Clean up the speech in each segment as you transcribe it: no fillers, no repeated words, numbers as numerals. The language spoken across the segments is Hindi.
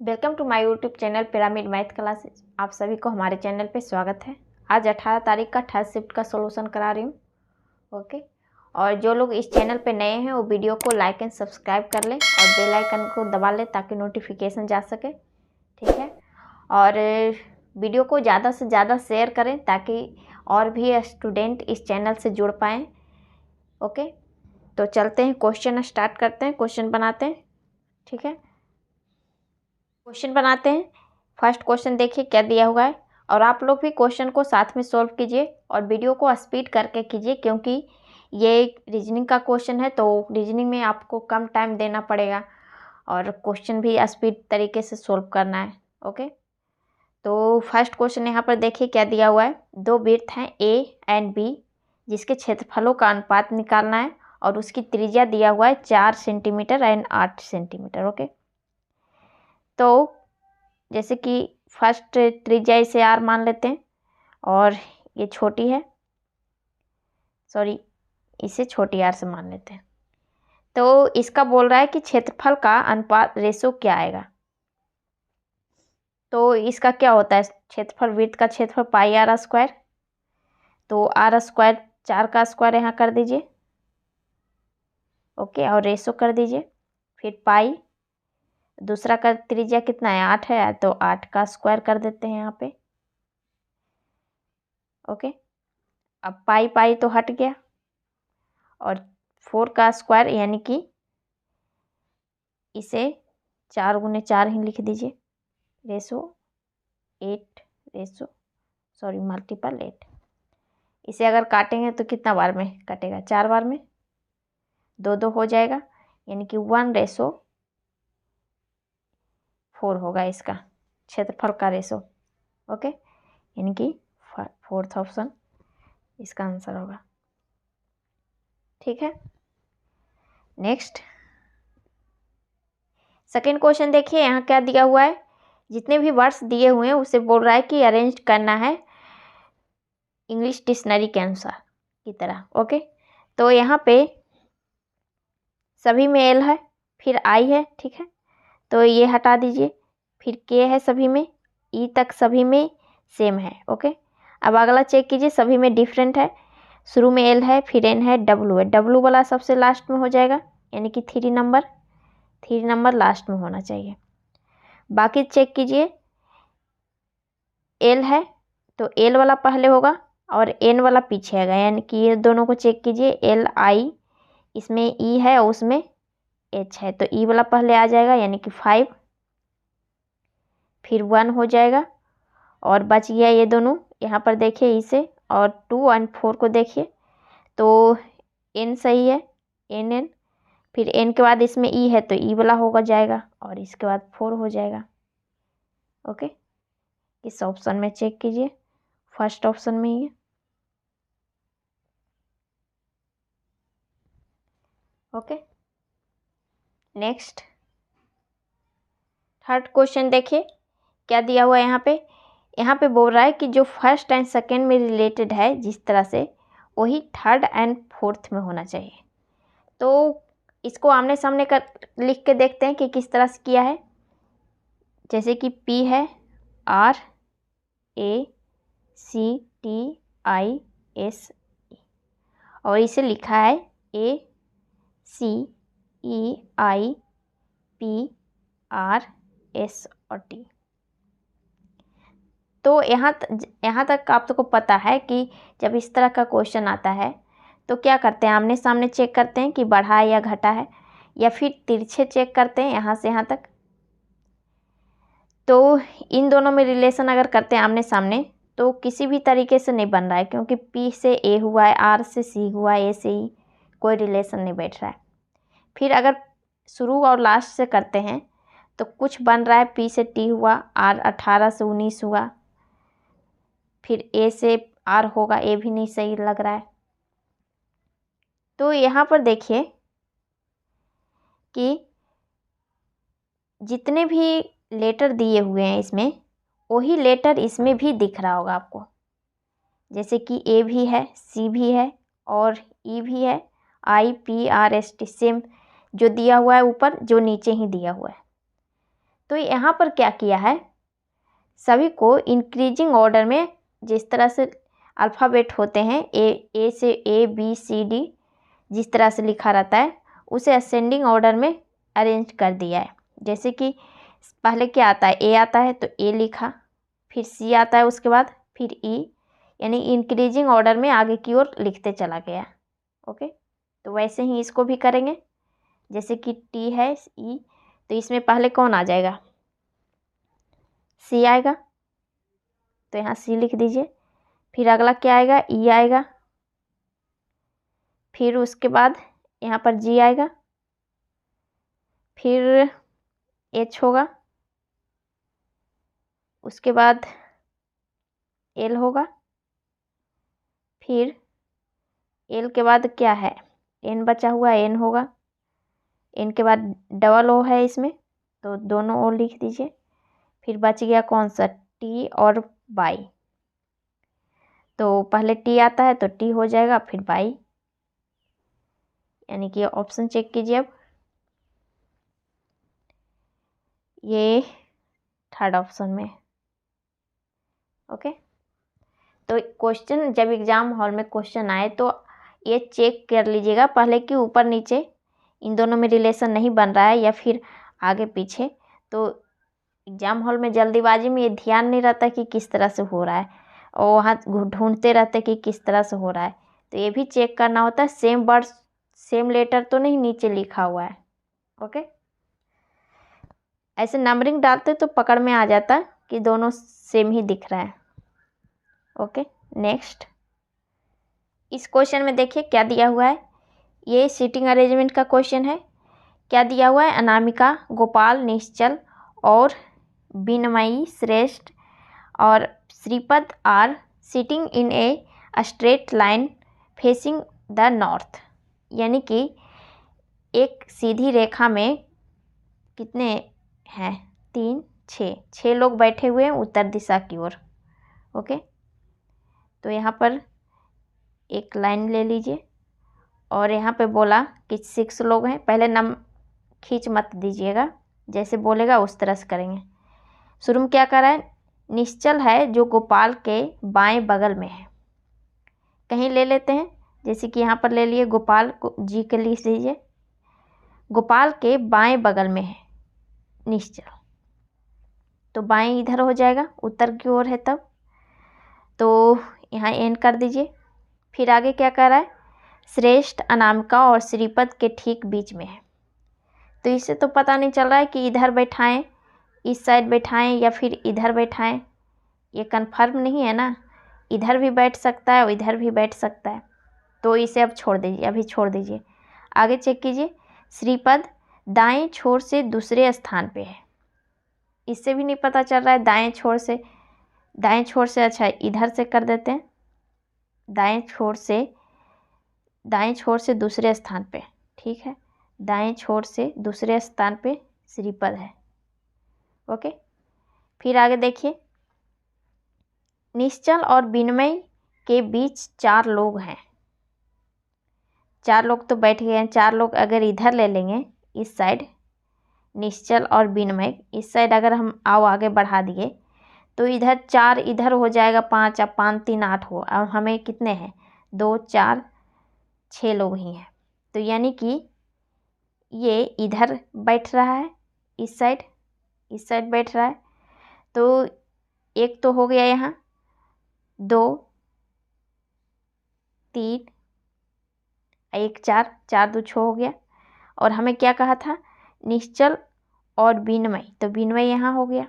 Welcome to my YouTube channel pyramid math classes. आप सभी को हमारे चैनल पे स्वागत है। आज 18 तारीख का थर्ड शिफ्ट का सॉल्यूशन करा रही हूँ। ओके, और जो लोग इस चैनल पे नए हैं वो वीडियो को लाइक एंड सब्सक्राइब कर लें और बेल आइकन को दबा लें ताकि नोटिफिकेशन जा सके। ठीक है, और वीडियो को ज़्यादा से ज़्यादा शेयर करें ताकि और भी स्टूडेंट इस चैनल से जुड़ पाएँ। ओके, तो चलते हैं, क्वेश्चन स्टार्ट करते हैं, क्वेश्चन बनाते हैं। ठीक है, क्वेश्चन बनाते हैं। फर्स्ट क्वेश्चन देखिए क्या दिया हुआ है, और आप लोग भी क्वेश्चन को साथ में सॉल्व कीजिए और वीडियो को स्पीड करके कीजिए, क्योंकि ये रीजनिंग का क्वेश्चन है तो रीजनिंग में आपको कम टाइम देना पड़ेगा और क्वेश्चन भी स्पीड तरीके से सॉल्व करना है। ओके, तो फर्स्ट क्वेश्चन यहाँ पर देखिए क्या दिया हुआ है। दो वृत्त हैं ए एंड बी जिसके क्षेत्रफलों का अनुपात निकालना है और उसकी त्रिज्या दिया हुआ है 4 सेंटीमीटर एंड 8 सेंटीमीटर। ओके, तो जैसे कि फर्स्ट त्रिज्या इसे आर मान लेते हैं और ये छोटी है, सॉरी इसे छोटी आर से मान लेते हैं। तो इसका बोल रहा है कि क्षेत्रफल का अनुपात रेशो क्या आएगा। तो इसका क्या होता है, क्षेत्रफल वृत्त का क्षेत्रफल पाई आर स्क्वायर, तो आर स्क्वायर 4 का स्क्वायर यहाँ कर दीजिए। ओके, और रेशो कर दीजिए, फिर पाई, दूसरा का त्रिज्या कितना है 8 है तो 8 का स्क्वायर कर देते हैं यहाँ पे। ओके, अब पाई पाई तो हट गया और 4 का स्क्वायर यानी कि इसे 4 गुने 4 ही लिख दीजिए, रेशो 8 रेशो सॉरी मल्टीपल 8। इसे अगर काटेंगे तो कितना बार में कटेगा, 4 बार में, 2 हो जाएगा यानी कि 1:4 होगा इसका क्षेत्रफल का रेशो। ओके, यानी कि फोर्थ ऑप्शन इसका आंसर होगा। ठीक है, नेक्स्ट सेकेंड क्वेश्चन देखिए यहाँ क्या दिया हुआ है। जितने भी वर्ड्स दिए हुए हैं उसे बोल रहा है कि अरेंज करना है इंग्लिश डिक्शनरी के अनुसार की तरह। ओके, तो यहाँ पे सभी में एल है, फिर आई है, ठीक है, तो ये हटा दीजिए, फिर के है सभी में, ई तक सभी में सेम है। ओके, अब अगला चेक कीजिए, सभी में डिफरेंट है, शुरू में एल है, फिर एन है, डब्लू है, डब्लू वाला सबसे लास्ट में हो जाएगा यानी कि 3 नंबर लास्ट में होना चाहिए। बाकी चेक कीजिए, एल है तो एल वाला पहले होगा और एन वाला पीछे आएगा, यानी कि ये दोनों को चेक कीजिए, एल आई, इसमें ई है और उसमें एच है, तो ई वाला पहले आ जाएगा यानी कि 5, फिर 1 हो जाएगा और बच गया ये दोनों। यहाँ पर देखिए इसे और 2 और 4 को देखिए, तो एन सही है, एन एन, फिर एन के बाद इसमें ई है तो ई वाला होगा जाएगा और इसके बाद 4 हो जाएगा। ओके, इस ऑप्शन में चेक कीजिए, फर्स्ट ऑप्शन में ही है। ओके, नेक्स्ट थर्ड क्वेश्चन देखिए क्या दिया हुआ है यहाँ पे बोल रहा है कि जो फर्स्ट एंड सेकेंड में रिलेटेड है जिस तरह से, वही थर्ड एंड फोर्थ में होना चाहिए। तो इसको आमने सामने कर लिख के देखते हैं कि किस तरह से किया है। जैसे कि P है R A C T I S E और इसे लिखा है A C E I P R S और T। तो यहाँ तक आप सबको पता है कि जब इस तरह का क्वेश्चन आता है तो क्या करते हैं, आमने सामने चेक करते हैं कि बढ़ा है या घटा है, या फिर तिरछे चेक करते हैं यहाँ से यहाँ तक। तो इन दोनों में रिलेशन अगर करते हैं आमने सामने तो किसी भी तरीके से नहीं बन रहा है, क्योंकि P से A हुआ है, R से C हुआ है, A से E, कोई रिलेशन नहीं बैठ रहा है। फिर अगर शुरू और लास्ट से करते हैं तो कुछ बन रहा है, P से T हुआ, R 18 से 19 हुआ, फिर A से R होगा, A भी नहीं सही लग रहा है। तो यहाँ पर देखिए कि जितने भी लेटर दिए हुए हैं इसमें, वही लेटर इसमें भी दिख रहा होगा आपको। जैसे कि A भी है, C भी है और E भी है, I P R S T same जो दिया हुआ है ऊपर, जो नीचे ही दिया हुआ है। तो यहाँ पर क्या किया है, सभी को इंक्रीजिंग ऑर्डर में, जिस तरह से अल्फ़ाबेट होते हैं ए से ABCD जिस तरह से लिखा रहता है, उसे असेंडिंग ऑर्डर में अरेंज कर दिया है। जैसे कि पहले क्या आता है, ए आता है तो ए लिखा, फिर सी आता है उसके बाद, फिर ई, यानी इंक्रीजिंग ऑर्डर में आगे की ओर लिखते चला गया। ओके, तो वैसे ही इसको भी करेंगे। जैसे कि टी है ई, तो इसमें पहले कौन आ जाएगा, सी आएगा, तो यहाँ सी लिख दीजिए। फिर अगला क्या आएगा, ई आएगा, फिर उसके बाद यहाँ पर जी आएगा, फिर एच होगा, उसके बाद एल होगा, फिर एल के बाद क्या है, एन बचा हुआ, एन होगा, एन के बाद डबल ओ है इसमें, तो दोनों ओ लिख दीजिए। फिर बच गया कौन सा, टी और बाई, तो पहले टी आता है तो टी हो जाएगा, फिर बाई, यानी कि ऑप्शन चेक कीजिए अब, ये थर्ड ऑप्शन में। ओके, तो क्वेश्चन जब एग्ज़ाम हॉल में क्वेश्चन आए तो ये चेक कर लीजिएगा पहले कि ऊपर नीचे इन दोनों में रिलेशन नहीं बन रहा है या फिर आगे पीछे। तो एग्ज़ाम हॉल में जल्दीबाजी में ये ध्यान नहीं रहता कि किस तरह से हो रहा है, और वहाँ ढूंढते रहते कि किस तरह से हो रहा है। तो ये भी चेक करना होता है, सेम वर्ड सेम लेटर तो नहीं नीचे लिखा हुआ है। ओके, ऐसे नंबरिंग डालते तो पकड़ में आ जाता है कि दोनों सेम ही दिख रहा है। ओके, नेक्स्ट इस क्वेश्चन में देखिए क्या दिया हुआ है, ये सीटिंग अरेंजमेंट का क्वेश्चन है। क्या दिया हुआ है, अनामिका, गोपाल, निश्चल और बिनमयी श्रेष्ठ और Shripad are sitting in a straight line facing the north, यानी कि एक सीधी रेखा में कितने हैं, 3 6 लोग बैठे हुए हैं उत्तर दिशा की ओर। ओके, तो यहाँ पर एक लाइन ले लीजिए और यहाँ पे बोला कि 6 लोग हैं। पहले नम खींच मत दीजिएगा, जैसे बोलेगा उस तरह से करेंगे। शुरू में क्या कर रहा है, निश्चल है जो गोपाल के बाएं बगल में है, कहीं ले लेते हैं, जैसे कि यहाँ पर ले लिए, गोपाल को जी के लिख दीजिए, गोपाल के बाएं बगल में है निश्चल, तो बाएं इधर हो जाएगा, उत्तर की ओर है तब, तो यहाँ एन कर दीजिए। फिर आगे क्या कर रहा है, श्रेष्ठ अनामिका और श्रीपद के ठीक बीच में है, तो इससे तो पता नहीं चल रहा है कि इधर बैठाएं, इस साइड बैठाएं या फिर इधर बैठाएं, ये कंफर्म नहीं है ना, इधर भी बैठ सकता है और इधर भी बैठ सकता है, तो इसे अब छोड़ दीजिए, अभी छोड़ दीजिए। आगे चेक कीजिए, श्रीपद दाएं छोर से दूसरे स्थान पे है, इससे भी नहीं पता चल रहा है दाएं छोर से, अच्छा इधर से कर देते हैं, दाएं छोर से दूसरे स्थान पे, ठीक है, दाएं छोर से दूसरे स्थान पे श्रीपद है। ओके, फिर आगे देखिए, निश्चल और बिनमय के बीच 4 लोग हैं, 4 लोग तो बैठ गए हैं, 4 लोग अगर इधर ले लेंगे इस साइड, निश्चल और बिनमय इस साइड अगर हम आओ आगे बढ़ा दिए तो इधर 4 इधर हो जाएगा 5, अब 5 3 8 हो, अब हमें कितने हैं, 2 4 6 लोग ही हैं, तो यानी कि ये इधर बैठ रहा है, इस साइड बैठ रहा है, तो एक तो हो गया, यहाँ 2 3 1 4 4 2 6 हो गया। और हमें क्या कहा था, निश्चल और बिनमय, तो बिनमय यहाँ हो गया,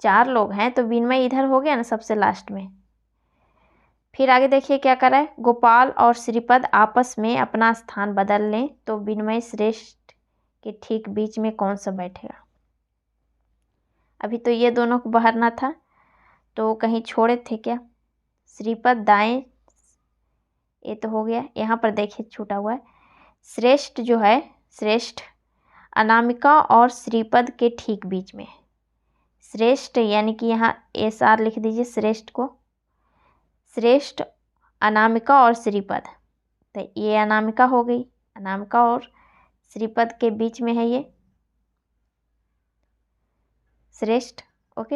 4 लोग हैं तो बिनमय इधर हो गया ना सबसे लास्ट में। फिर आगे देखिए क्या कर रहा है, गोपाल और श्रीपद आपस में अपना स्थान बदल लें तो बिनमय श्रेष्ठ के ठीक बीच में कौन सा बैठेगा। अभी तो ये दोनों को बहारना था, तो कहीं छोड़े थे क्या, श्रीपद दाएं, ये तो हो गया, यहाँ पर देखिए छूटा हुआ है, श्रेष्ठ जो है, श्रेष्ठ अनामिका और श्रीपद के ठीक बीच में, श्रेष्ठ यानी कि यहाँ SR लिख दीजिए, श्रेष्ठ को, श्रेष्ठ अनामिका और श्रीपद, तो ये अनामिका हो गई, अनामिका और श्रीपद के बीच में है ये। श्रेष्ठ। ओके,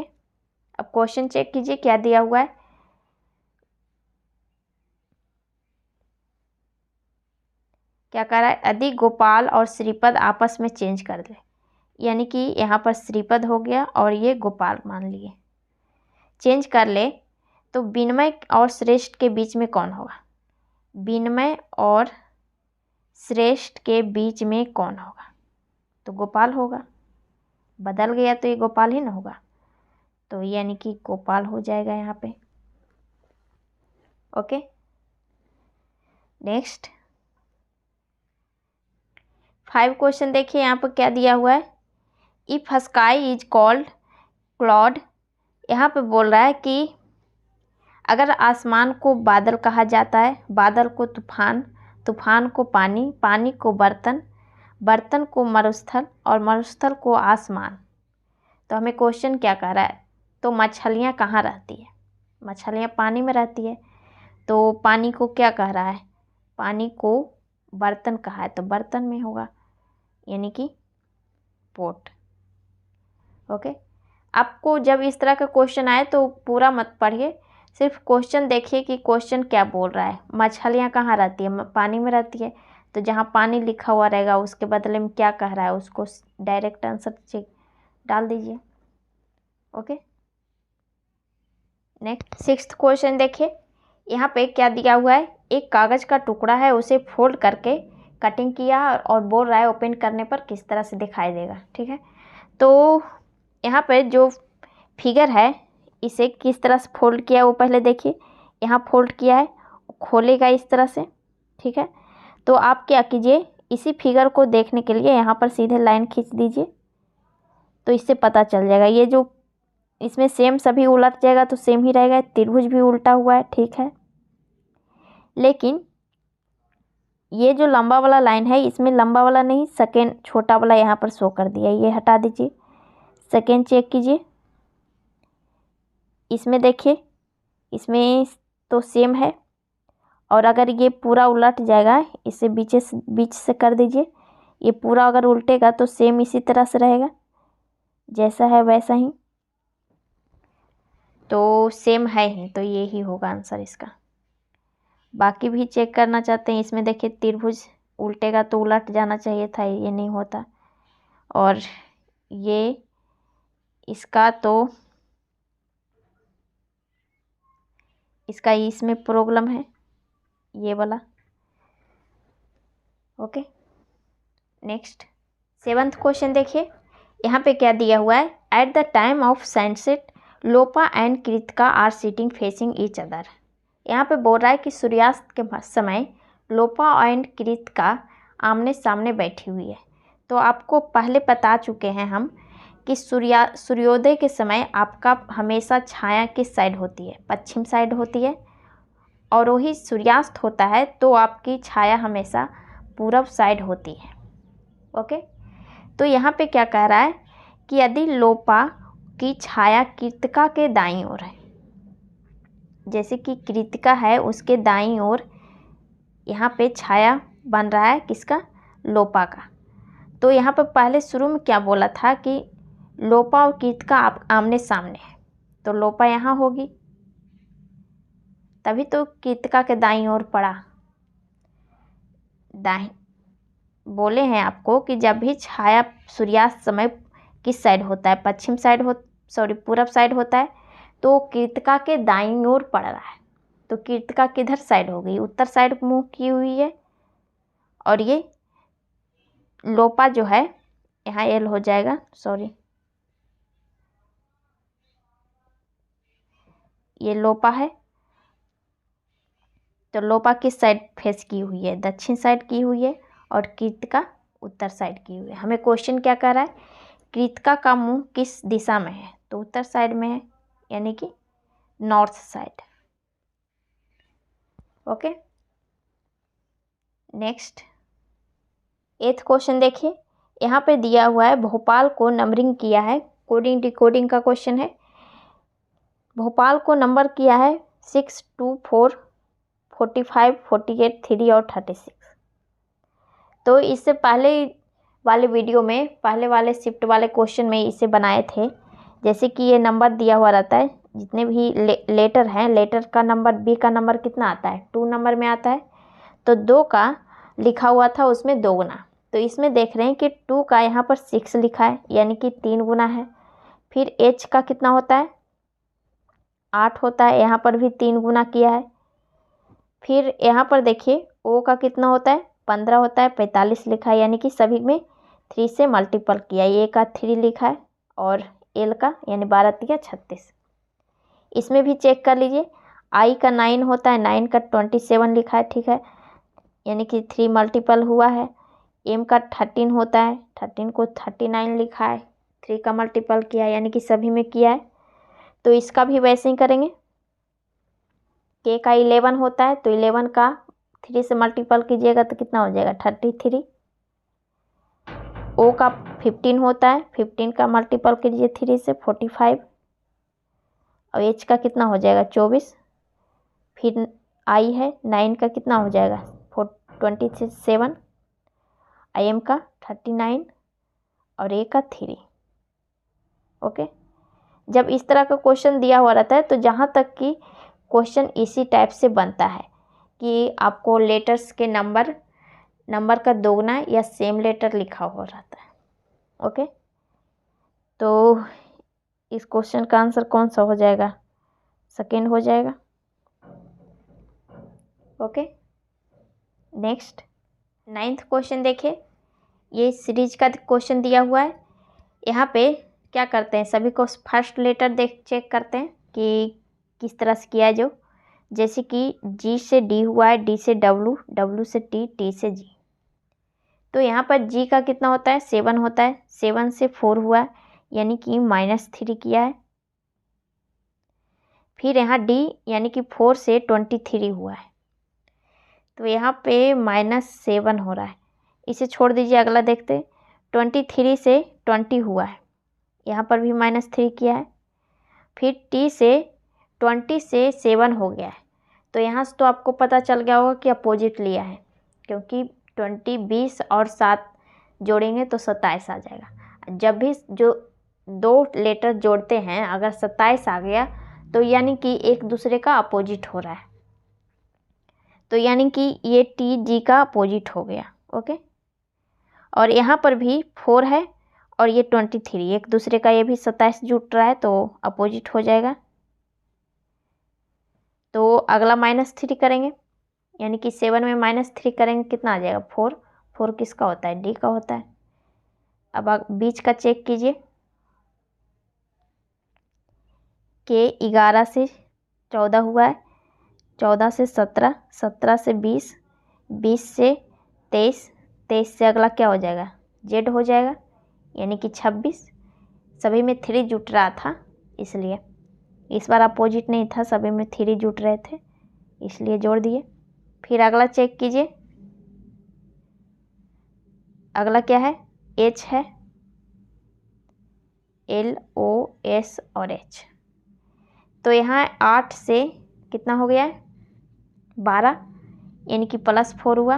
अब क्वेश्चन चेक कीजिए क्या दिया हुआ है। क्या कह रहा है, यदि गोपाल और श्रीपद आपस में चेंज कर ले, यानी कि यहाँ पर श्रीपद हो गया और ये गोपाल मान लिए, चेंज कर ले, तो विनमय और श्रेष्ठ के बीच में कौन होगा? विनमय और श्रेष्ठ के बीच में कौन होगा? तो गोपाल होगा। बदल गया तो ये गोपाल ही ना होगा, तो यानी कि गोपाल हो जाएगा यहाँ पे। ओके, नेक्स्ट 5 क्वेश्चन देखिए यहाँ पर क्या दिया हुआ है। If sky is called cloud, यहाँ पे बोल रहा है कि अगर आसमान को बादल कहा जाता है, बादल को तूफान, तूफान को पानी, पानी को बर्तन, बर्तन को मरुस्थल और मरुस्थल को आसमान, तो हमें क्वेश्चन क्या कह रहा है, तो मछलियाँ कहाँ रहती है? मछलियाँ पानी में रहती है, तो पानी को क्या कह रहा है? पानी को बर्तन कहा है, तो बर्तन में होगा, यानी कि पोट। ओके, आपको जब इस तरह का क्वेश्चन आए तो पूरा मत पढ़िए, सिर्फ क्वेश्चन देखिए कि क्वेश्चन क्या बोल रहा है। मछलियाँ कहाँ रहती है? पानी में रहती है, तो जहाँ पानी लिखा हुआ रहेगा उसके बदले में क्या कह रहा है उसको डायरेक्ट आंसर चेक डाल दीजिए। ओके, नेक्स्ट 6th क्वेश्चन देखिए, यहाँ पे क्या दिया हुआ है। एक कागज़ का टुकड़ा है, उसे फोल्ड करके कटिंग किया और बोल रहा है ओपन करने पर किस तरह से दिखाई देगा। ठीक है, तो यहाँ पे जो फिगर है इसे किस तरह से फोल्ड किया वो पहले देखिए। यहाँ फोल्ड किया है, खोलेगा इस तरह से। ठीक है, तो आप क्या कीजिए, इसी फिगर को देखने के लिए यहाँ पर सीधे लाइन खींच दीजिए, तो इससे पता चल जाएगा। ये जो इसमें सेम सभी उलट जाएगा तो सेम ही रहेगा, त्रिभुज भी उल्टा हुआ है। ठीक है, लेकिन ये जो लंबा वाला लाइन है इसमें लंबा वाला नहीं, सेकेंड छोटा वाला यहाँ पर शो कर दिया, ये हटा दीजिए। सेकेंड चेक कीजिए, इसमें देखिए, इसमें तो सेम है, और अगर ये पूरा उलट जाएगा, इसे बीच से कर दीजिए, ये पूरा अगर उल्टेगा तो सेम इसी तरह से रहेगा, जैसा है वैसा ही, तो सेम है ही, तो ये ही होगा आंसर इसका। बाकी भी चेक करना चाहते हैं, इसमें देखिए त्रिभुज उल्टेगा तो उलट जाना चाहिए था, ये नहीं होता, और ये इसका तो इसका इसमें प्रॉब्लम है, ये वाला। ओके, नेक्स्ट 7th क्वेश्चन देखिए, यहाँ पे क्या दिया हुआ है। At the time of sunset Lopa and Kritika are sitting facing each other, यहाँ पे बोल रहा है कि सूर्यास्त के समय लोपा एंड कृतिका आमने सामने बैठी हुई है। तो आपको पहले बता चुके हैं हम कि सूर्योदय के समय आपका हमेशा छाया किस साइड होती है? पश्चिम साइड होती है, और वही सूर्यास्त होता है तो आपकी छाया हमेशा पूरब साइड होती है। ओके, तो यहाँ पे क्या कह रहा है कि यदि लोपा की छाया कृतिका के दाईं ओर है, जैसे कि कृतिका है उसके दाईं ओर यहाँ पे छाया बन रहा है किसका? लोपा का। तो यहाँ पर पहले शुरू में क्या बोला था कि लोपा और कृतिका आमने सामने है, तो लोपा यहाँ होगी, तभी तो कृतिका के दाईं ओर पड़ा। दाईं बोले हैं आपको कि जब भी छाया सूर्यास्त समय किस साइड होता है? पश्चिम साइड पूरब साइड होता है, तो कृतिका के दाईं ओर पड़ रहा है, तो कृतिका किधर साइड हो गई? उत्तर साइड मुंह की हुई है, और ये लोपा जो है यहाँ एल हो जाएगा, सॉरी, ये लोपा है, तो लोपा किस साइड फेस की हुई है? दक्षिण साइड की हुई है, और कृतिका उत्तर साइड की हुई है। हमें क्वेश्चन क्या कर रहा है? कृतिका का मुंह किस दिशा में है? तो उत्तर साइड में है, यानी कि north side. Okay, next 8th question देखिए, यहाँ पे दिया हुआ है भोपाल को नंबरिंग किया है, कोडिंग डिकोडिंग का क्वेश्चन है। भोपाल को नंबर किया है 6, 2, 4, 45, 48, 3 और 36। तो इससे पहले वाले वीडियो में, पहले वाले शिफ्ट वाले क्वेश्चन में इसे बनाए थे, जैसे कि ये नंबर दिया हुआ रहता है, जितने भी लेटर हैं, लेटर का नंबर बी का नंबर कितना आता है, 2 नंबर में आता है। तो 2 का लिखा हुआ था उसमें 2 गुना, तो इसमें देख रहे हैं कि 2 का यहाँ पर 6 लिखा है, यानी कि 3 गुना है। फिर एच का कितना होता है, 8 होता है, यहाँ पर भी 3 गुना किया है। फिर यहाँ पर देखिए ओ का कितना होता है, 15 होता है, 45 लिखा है, यानी कि सभी में 3 से मल्टीपल किया। ए का 3 लिखा है और एल का यानी 12 तिया 36। इसमें भी चेक कर लीजिए, आई का 9 होता है, 9 का 27 लिखा है, ठीक है, यानी कि 3 मल्टीपल हुआ है। एम का 13 होता है, 13 को 39 लिखा है, 3 का मल्टीपल किया है, यानी कि सभी में किया है। तो इसका भी वैसे ही करेंगे। के का 11 होता है, तो 11 का 3 से मल्टीपल कीजिएगा तो कितना हो जाएगा, 33। ओ का 15 होता है, 15 का मल्टीपल कीजिए 3 से, 45। और एच का कितना हो जाएगा, 24। फिर आई है 9 का कितना हो जाएगा, 27। आई एम का 39 और ए का 3। ओके, जब इस तरह का क्वेश्चन दिया हुआ रहता है तो जहाँ तक कि क्वेश्चन इसी टाइप से बनता है कि आपको लेटर्स के नंबर का दोगुना या सेम लेटर लिखा हुआ रहता है। ओके, तो इस क्वेश्चन का आंसर कौन सा हो जाएगा, सेकेंड हो जाएगा। ओके, नेक्स्ट 9th क्वेश्चन देखिए, ये सीरीज का क्वेश्चन दिया हुआ है। यहाँ पे क्या करते हैं, सभी को फर्स्ट लेटर चेक करते हैं कि किस तरह से किया है। जो जैसे कि जी से डी हुआ है, डी से डब्लू, डब्लू से टी, टी से जी। तो यहाँ पर जी का कितना होता है, 7 होता है, 7 से 4 हुआ है, यानी कि -3 किया है। फिर यहाँ डी यानी कि 4 से 23 हुआ है, तो यहाँ पे -7 हो रहा है, इसे छोड़ दीजिए। अगला देखते हैं, 23 से 20 हुआ है, यहाँ पर भी -3 किया है। फिर टी से 20 से 7 हो गया है, तो यहाँ से तो आपको पता चल गया होगा कि अपोजिट लिया है, क्योंकि 20 और 7 जोड़ेंगे तो 27 आ जाएगा। जब भी जो 2 लेटर जोड़ते हैं अगर 27 आ गया तो यानी कि एक दूसरे का अपोजिट हो रहा है, तो यानी कि ये टी जी का अपोजिट हो गया। ओके, और यहाँ पर भी 4 है और ये 23, एक दूसरे का ये भी 27 जुट रहा है, तो अपोजिट हो जाएगा। तो अगला -3 करेंगे, यानी कि 7 में -3 करेंगे कितना आ जाएगा, 4। 4 किसका होता है, डी का होता है। अब बीच का चेक कीजिए, के 11 से 14 हुआ है, 14 से 17, 17 से 20, 20 से 23, 23 से अगला क्या हो जाएगा, जेड हो जाएगा, यानी कि 26। सभी में 3 जुट रहा था, इसलिए इस बार अपोजिट नहीं था, सभी में 3 जुट रहे थे, इसलिए जोड़ दिए। फिर अगला चेक कीजिए, अगला क्या है, एच है, एल ओ एस और एच। तो यहाँ 8 से कितना हो गया है, 12, यानी कि +4 हुआ।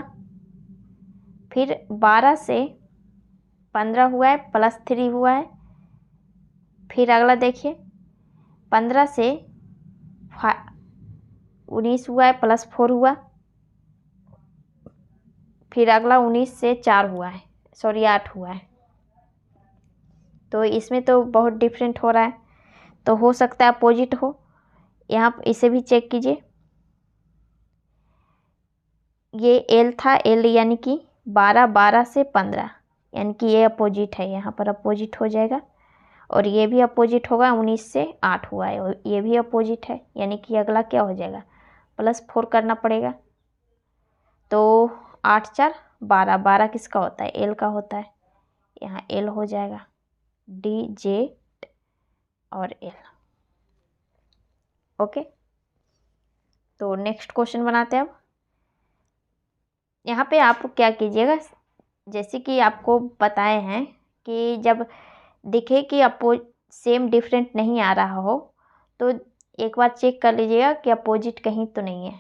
फिर 12 से 15 हुआ है, +3 हुआ है। फिर अगला देखिए, 15 से 19 हुआ है, +4 हुआ। फिर अगला 19 से 4 हुआ है, सॉरी 8 हुआ है। तो इसमें तो बहुत डिफरेंट हो रहा है, तो हो सकता है अपोजिट हो। यहाँ इसे भी चेक कीजिए, ये एल था, एल यानी कि 12, 12 से 15, यानी कि ये अपोजिट है, यहाँ पर अपोजिट हो जाएगा। और ये भी अपोजिट होगा, 19 से 8 हुआ है और ये भी अपोजिट है, यानी कि अगला क्या हो जाएगा, +4 करना पड़ेगा। तो 8 4 12, 12 किसका होता है, एल का होता है, यहाँ एल हो जाएगा, डी जे और एल। ओके, तो नेक्स्ट क्वेश्चन बनाते हैं। अब यहाँ पे आप क्या कीजिएगा, जैसे कि आपको बताए हैं कि जब दिखे कि सेम डिफरेंट नहीं आ रहा हो तो एक बार चेक कर लीजिएगा कि अपोजिट कहीं तो नहीं है,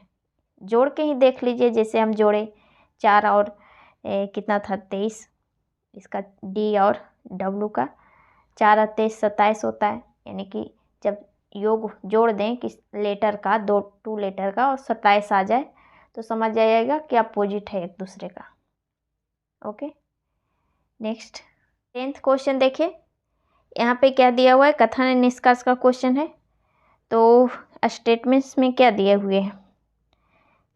जोड़ के ही देख लीजिए। जैसे हम जोड़े 4 और कितना था 23, इसका डी और डब्लू का 4 और 23 27 होता है, यानी कि जब योग जोड़ दें कि लेटर का, 2 लेटर का, और 27 आ जाए तो समझ जाइएगा कि अपोजिट है एक दूसरे का। ओके, नेक्स्ट 10th क्वेश्चन देखिए। यहाँ पे क्या दिया हुआ है, कथन एवं निष्कर्ष का क्वेश्चन है। तो स्टेटमेंट्स में क्या दिए हुए हैं,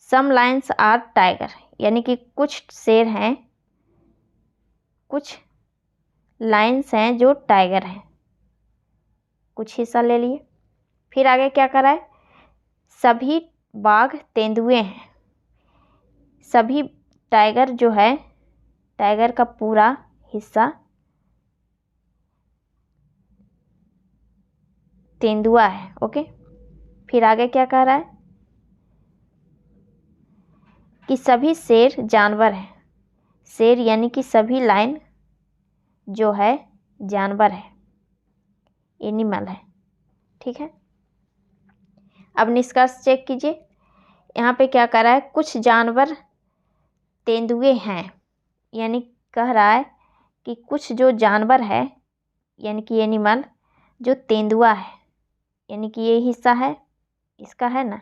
सम लाइन्स आर टाइगर, यानी कि कुछ शेर हैं, कुछ लाइन्स हैं जो टाइगर हैं, कुछ हिस्सा ले लिए। फिर आगे क्या करा है, सभी बाघ तेंदुए हैं, सभी टाइगर जो है, टाइगर का पूरा हिस्सा तेंदुआ है। ओके, फिर आगे क्या कह रहा है कि सभी शेर जानवर हैं, शेर यानी कि सभी लाइन जो है जानवर है, एनिमल है। ठीक है, अब निष्कर्ष चेक कीजिए। यहाँ पे क्या कह रहा है, कुछ जानवर तेंदुए हैं, यानी कह रहा है कि कुछ जो जानवर है यानी कि एनिमल जो तेंदुआ है, यानी कि ये हिस्सा है इसका है ना,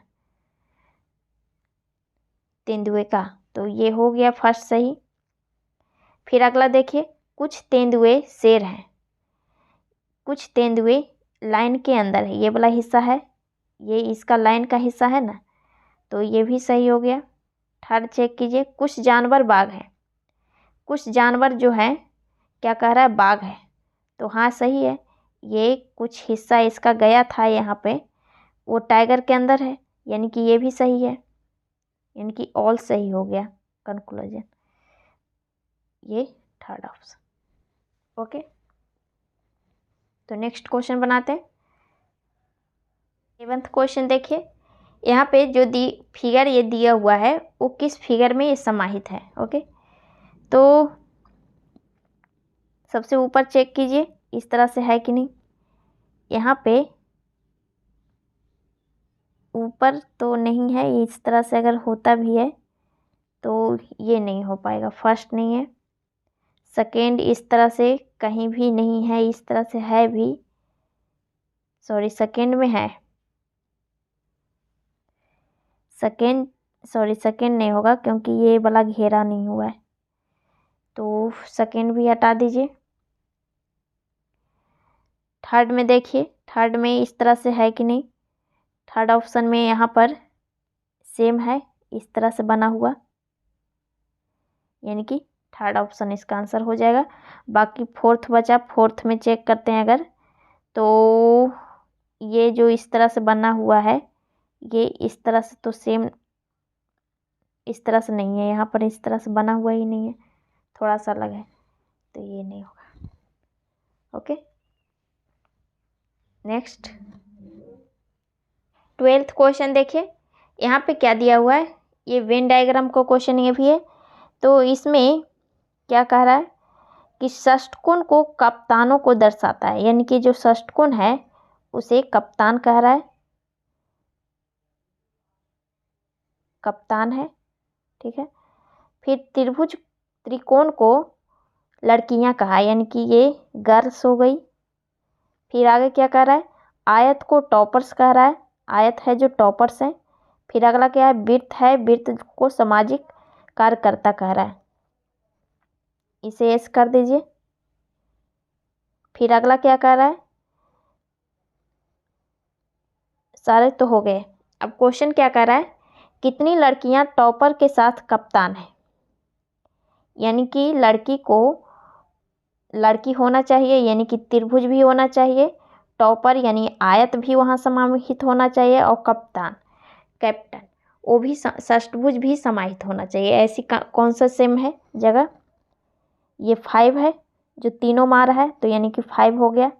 तेंदुए का, तो ये हो गया फर्स्ट सही। फिर अगला देखिए, कुछ तेंदुए शेर हैं, कुछ तेंदुए लाइन के अंदर है, ये वाला हिस्सा है, ये इसका लाइन का हिस्सा है ना, तो ये भी सही हो गया। थर्ड चेक कीजिए, कुछ जानवर बाघ है, कुछ जानवर जो है क्या कह रहा है, बाघ है, तो हाँ सही है, ये कुछ हिस्सा इसका गया था यहाँ पे, वो टाइगर के अंदर है, यानी कि ये भी सही है, यानी कि ऑल सही हो गया कंक्लूजन, ये थर्ड ऑप्शन। ओके, तो नेक्स्ट क्वेश्चन बनाते हैं। 7th क्वेश्चन देखिए। यहाँ पे जो फिगर ये दिया हुआ है वो किस फिगर में ये समाहित है। ओके, तो सबसे ऊपर चेक कीजिए इस तरह से है कि नहीं। यहाँ पे ऊपर तो नहीं है, इस तरह से अगर होता भी है तो ये नहीं हो पाएगा, फर्स्ट नहीं है, सेकेंड इस तरह से कहीं भी नहीं है, इस तरह से है भी, सॉरी सेकेंड में है, सेकेंड नहीं होगा क्योंकि ये वाला घेरा नहीं हुआ है, तो सेकेंड भी हटा दीजिए। थर्ड में देखिए, थर्ड में इस तरह से है कि नहीं, थर्ड ऑप्शन में यहाँ पर सेम है, इस तरह से बना हुआ, यानी कि थर्ड ऑप्शन इसका आंसर हो जाएगा। बाकी फोर्थ बचा, फोर्थ में चेक करते हैं अगर, तो ये जो इस तरह से बना हुआ है, ये इस तरह से तो सेम इस तरह से नहीं है, यहाँ पर इस तरह से बना हुआ ही नहीं है, थोड़ा सा अलग है, तो ये नहीं होगा। ओके, नेक्स्ट 12th क्वेश्चन देखिए। यहाँ पे क्या दिया हुआ है, ये वेन डायग्राम का क्वेश्चन ये भी है। तो इसमें क्या कह रहा है कि षष्ठकोण को कप्तानों को दर्शाता है, यानी कि जो षष्ठकोण है उसे कप्तान कह रहा है, कप्तान है। ठीक है, फिर त्रिभुज त्रिकोण को लड़कियां कहा, यानी कि ये गर्ल्स हो गई। फिर आगे क्या कह रहा है, आयत को टॉपर्स कह रहा है, आयत है जो टॉपर्स हैं। फिर अगला क्या है, वृत्त है, वृत्त को सामाजिक कार्यकर्ता कह रहा है, इसे एस कर दीजिए। फिर अगला क्या कह रहा है, सारे तो हो गए। अब क्वेश्चन क्या कह रहा है, कितनी लड़कियां टॉपर के साथ कप्तान है, यानी कि लड़की को लड़की होना चाहिए, यानी कि त्रिभुज भी होना चाहिए, टॉपर यानी आयत भी वहाँ समाहित होना चाहिए, और कप्तान कैप्टन वो भी षष्ठभुज भी समाहित होना चाहिए। ऐसी कौन सा सेम है जगह, ये 5 है जो तीनों मार है, तो यानी कि 5 हो गया।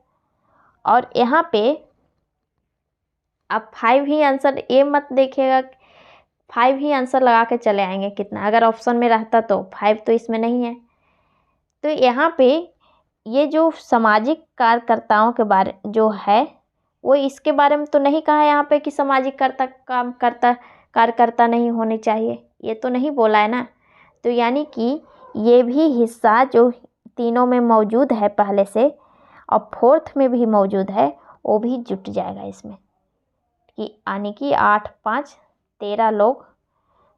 और यहाँ पे अब 5 ही आंसर, ये मत देखिएगा 5 ही आंसर लगा के चले आएंगे कितना, अगर ऑप्शन में रहता तो 5 तो इसमें नहीं है। तो यहाँ पे ये जो सामाजिक कार्यकर्ताओं के बारे जो है वो इसके बारे में तो नहीं कहा है यहाँ पे कि सामाजिक कार्यकर्ता नहीं होने चाहिए, ये तो नहीं बोला है ना। तो यानी कि ये भी हिस्सा जो तीनों में मौजूद है पहले से और फोर्थ में भी मौजूद है, वो भी जुट जाएगा इसमें, कि यानी कि 8 5 13 लोग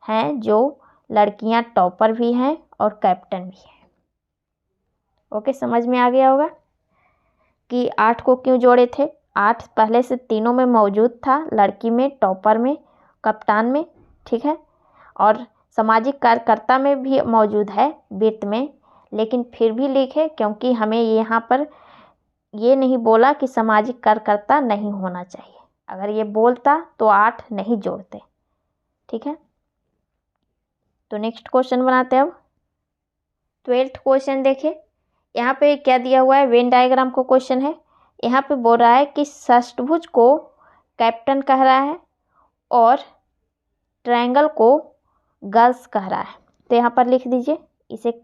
हैं जो लड़कियां टॉपर भी हैं और कैप्टन भी हैं। ओके, समझ में आ गया होगा कि 8 को क्यों जोड़े थे। 8 पहले से तीनों में मौजूद था, लड़की में, टॉपर में, कप्तान में, ठीक है, और सामाजिक कार्यकर्ता में भी मौजूद है, वित्त में, लेकिन फिर भी लिखे क्योंकि हमें यहाँ पर ये नहीं बोला कि सामाजिक कार्यकर्ता नहीं होना चाहिए। अगर ये बोलता तो 8 नहीं जोड़ते, ठीक है। तो नेक्स्ट क्वेश्चन बनाते हैं अब। 12th क्वेश्चन देखिए, यहाँ पे क्या दिया हुआ है, वेन डायग्राम को क्वेश्चन है। यहाँ पे बोल रहा है कि षष्ठभुज को कैप्टन कह रहा है और ट्रायंगल को गर्ल्स कह रहा है। तो यहाँ पर लिख दीजिए, इसे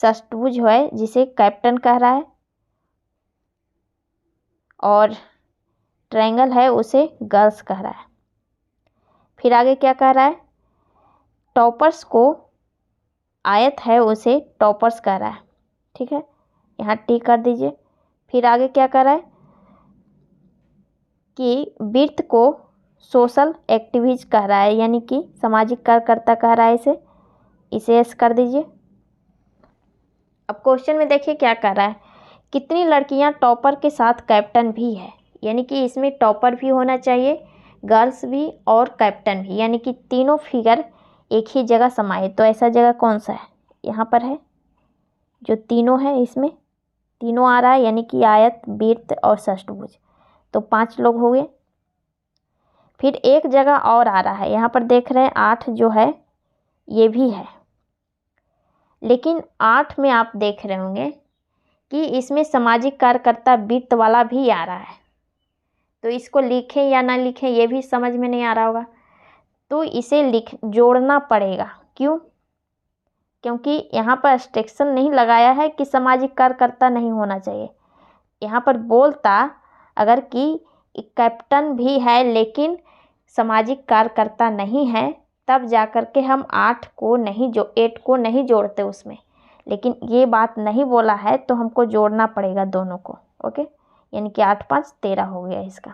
षष्ठभुज है जिसे कैप्टन कह रहा है और ट्रायंगल है उसे गर्ल्स कह रहा है। फिर आगे क्या कह रहा है, टॉपर्स को आयत है उसे टॉपर्स कह रहा है, ठीक है, यहाँ टिक कर दीजिए। फिर आगे क्या कर रहा है कि वृत्त को सोशल एक्टिविस्ट कह रहा है, यानी कि सामाजिक कार्यकर्ता कह रहा है, इसे एस कर दीजिए। अब क्वेश्चन में देखिए क्या कर रहा है, कितनी लड़कियां टॉपर के साथ कैप्टन भी है, यानी कि इसमें टॉपर भी होना चाहिए, गर्ल्स भी और कैप्टन भी, यानी कि तीनों फिगर एक ही जगह समाहित। तो ऐसा जगह कौन सा है, यहाँ पर है, जो तीनों है इसमें तीनों आ रहा है, यानी कि आयत, वृत्त और षष्ठभुज। तो 5 लोग हो गए। फिर एक जगह और आ रहा है, यहाँ पर देख रहे हैं 8 जो है ये भी है, लेकिन 8 में आप देख रहे होंगे कि इसमें सामाजिक कार्यकर्ता वृत्त वाला भी आ रहा है। तो इसको लिखें या ना लिखें ये भी समझ में नहीं आ रहा होगा, तो इसे जोड़ना पड़ेगा। क्यों, क्योंकि यहाँ पर रिस्ट्रिक्शन नहीं लगाया है कि सामाजिक कार्यकर्ता नहीं होना चाहिए। यहाँ पर बोलता अगर कि कैप्टन भी है लेकिन सामाजिक कार्यकर्ता नहीं है, तब जा कर के हम 8 को नहीं जोड़ते उसमें, लेकिन ये बात नहीं बोला है तो हमको जोड़ना पड़ेगा दोनों को। ओके, यानी कि 8 5 13 हो गया। इसका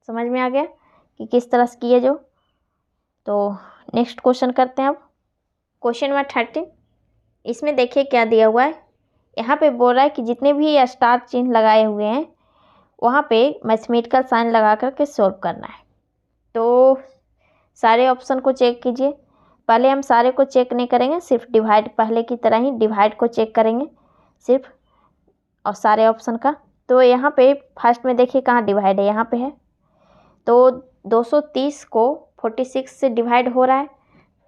समझ में आ गया कि किस तरह से किए जो। तो नेक्स्ट क्वेश्चन करते हैं अब, क्वेश्चन नंबर 13। इसमें देखिए क्या दिया हुआ है, यहाँ पे बोल रहा है कि जितने भी स्टार चिन्ह लगाए हुए हैं वहाँ पे मैथमेटिकल साइन लगा करके सॉल्व करना है। तो सारे ऑप्शन को चेक कीजिए। पहले हम सारे को चेक नहीं करेंगे, सिर्फ डिवाइड, पहले की तरह ही डिवाइड को चेक करेंगे सिर्फ, और सारे ऑप्शन का। तो यहाँ पे फर्स्ट में देखिए कहाँ डिवाइड है, यहाँ पे है। तो 230 को 46 से डिवाइड हो रहा है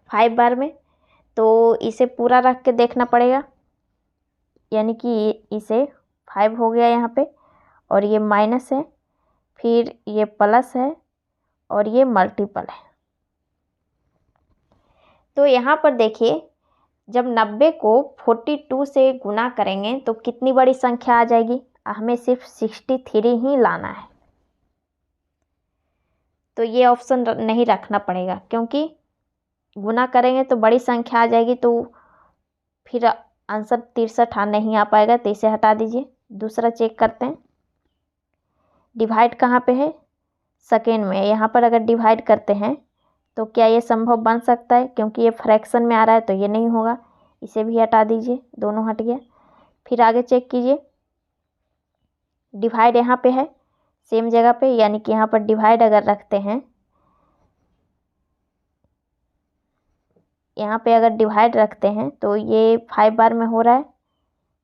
5 बार में, तो इसे पूरा रख के देखना पड़ेगा, यानी कि इसे 5 हो गया यहाँ पे, और ये माइनस है, फिर ये प्लस है और ये मल्टीपल है। तो यहाँ पर देखिए जब 90 को 42 से गुना करेंगे तो कितनी बड़ी संख्या आ जाएगी, हमें सिर्फ 63 ही लाना है। तो ये ऑप्शन नहीं रखना पड़ेगा, क्योंकि गुना करेंगे तो बड़ी संख्या आ जाएगी, तो फिर आंसर 63 नहीं आ पाएगा, तो इसे हटा दीजिए। दूसरा चेक करते हैं, डिवाइड कहाँ पे है, सेकेंड में। यहाँ पर अगर डिवाइड करते हैं तो क्या ये संभव बन सकता है, क्योंकि ये फ्रैक्शन में आ रहा है तो ये नहीं होगा, इसे भी हटा दीजिए, दोनों हट गया। फिर आगे चेक कीजिए, डिवाइड यहाँ पे है सेम जगह पे, यानी कि यहाँ पर डिवाइड अगर रखते हैं, यहाँ पे अगर डिवाइड रखते हैं तो ये 5 बार में हो रहा है,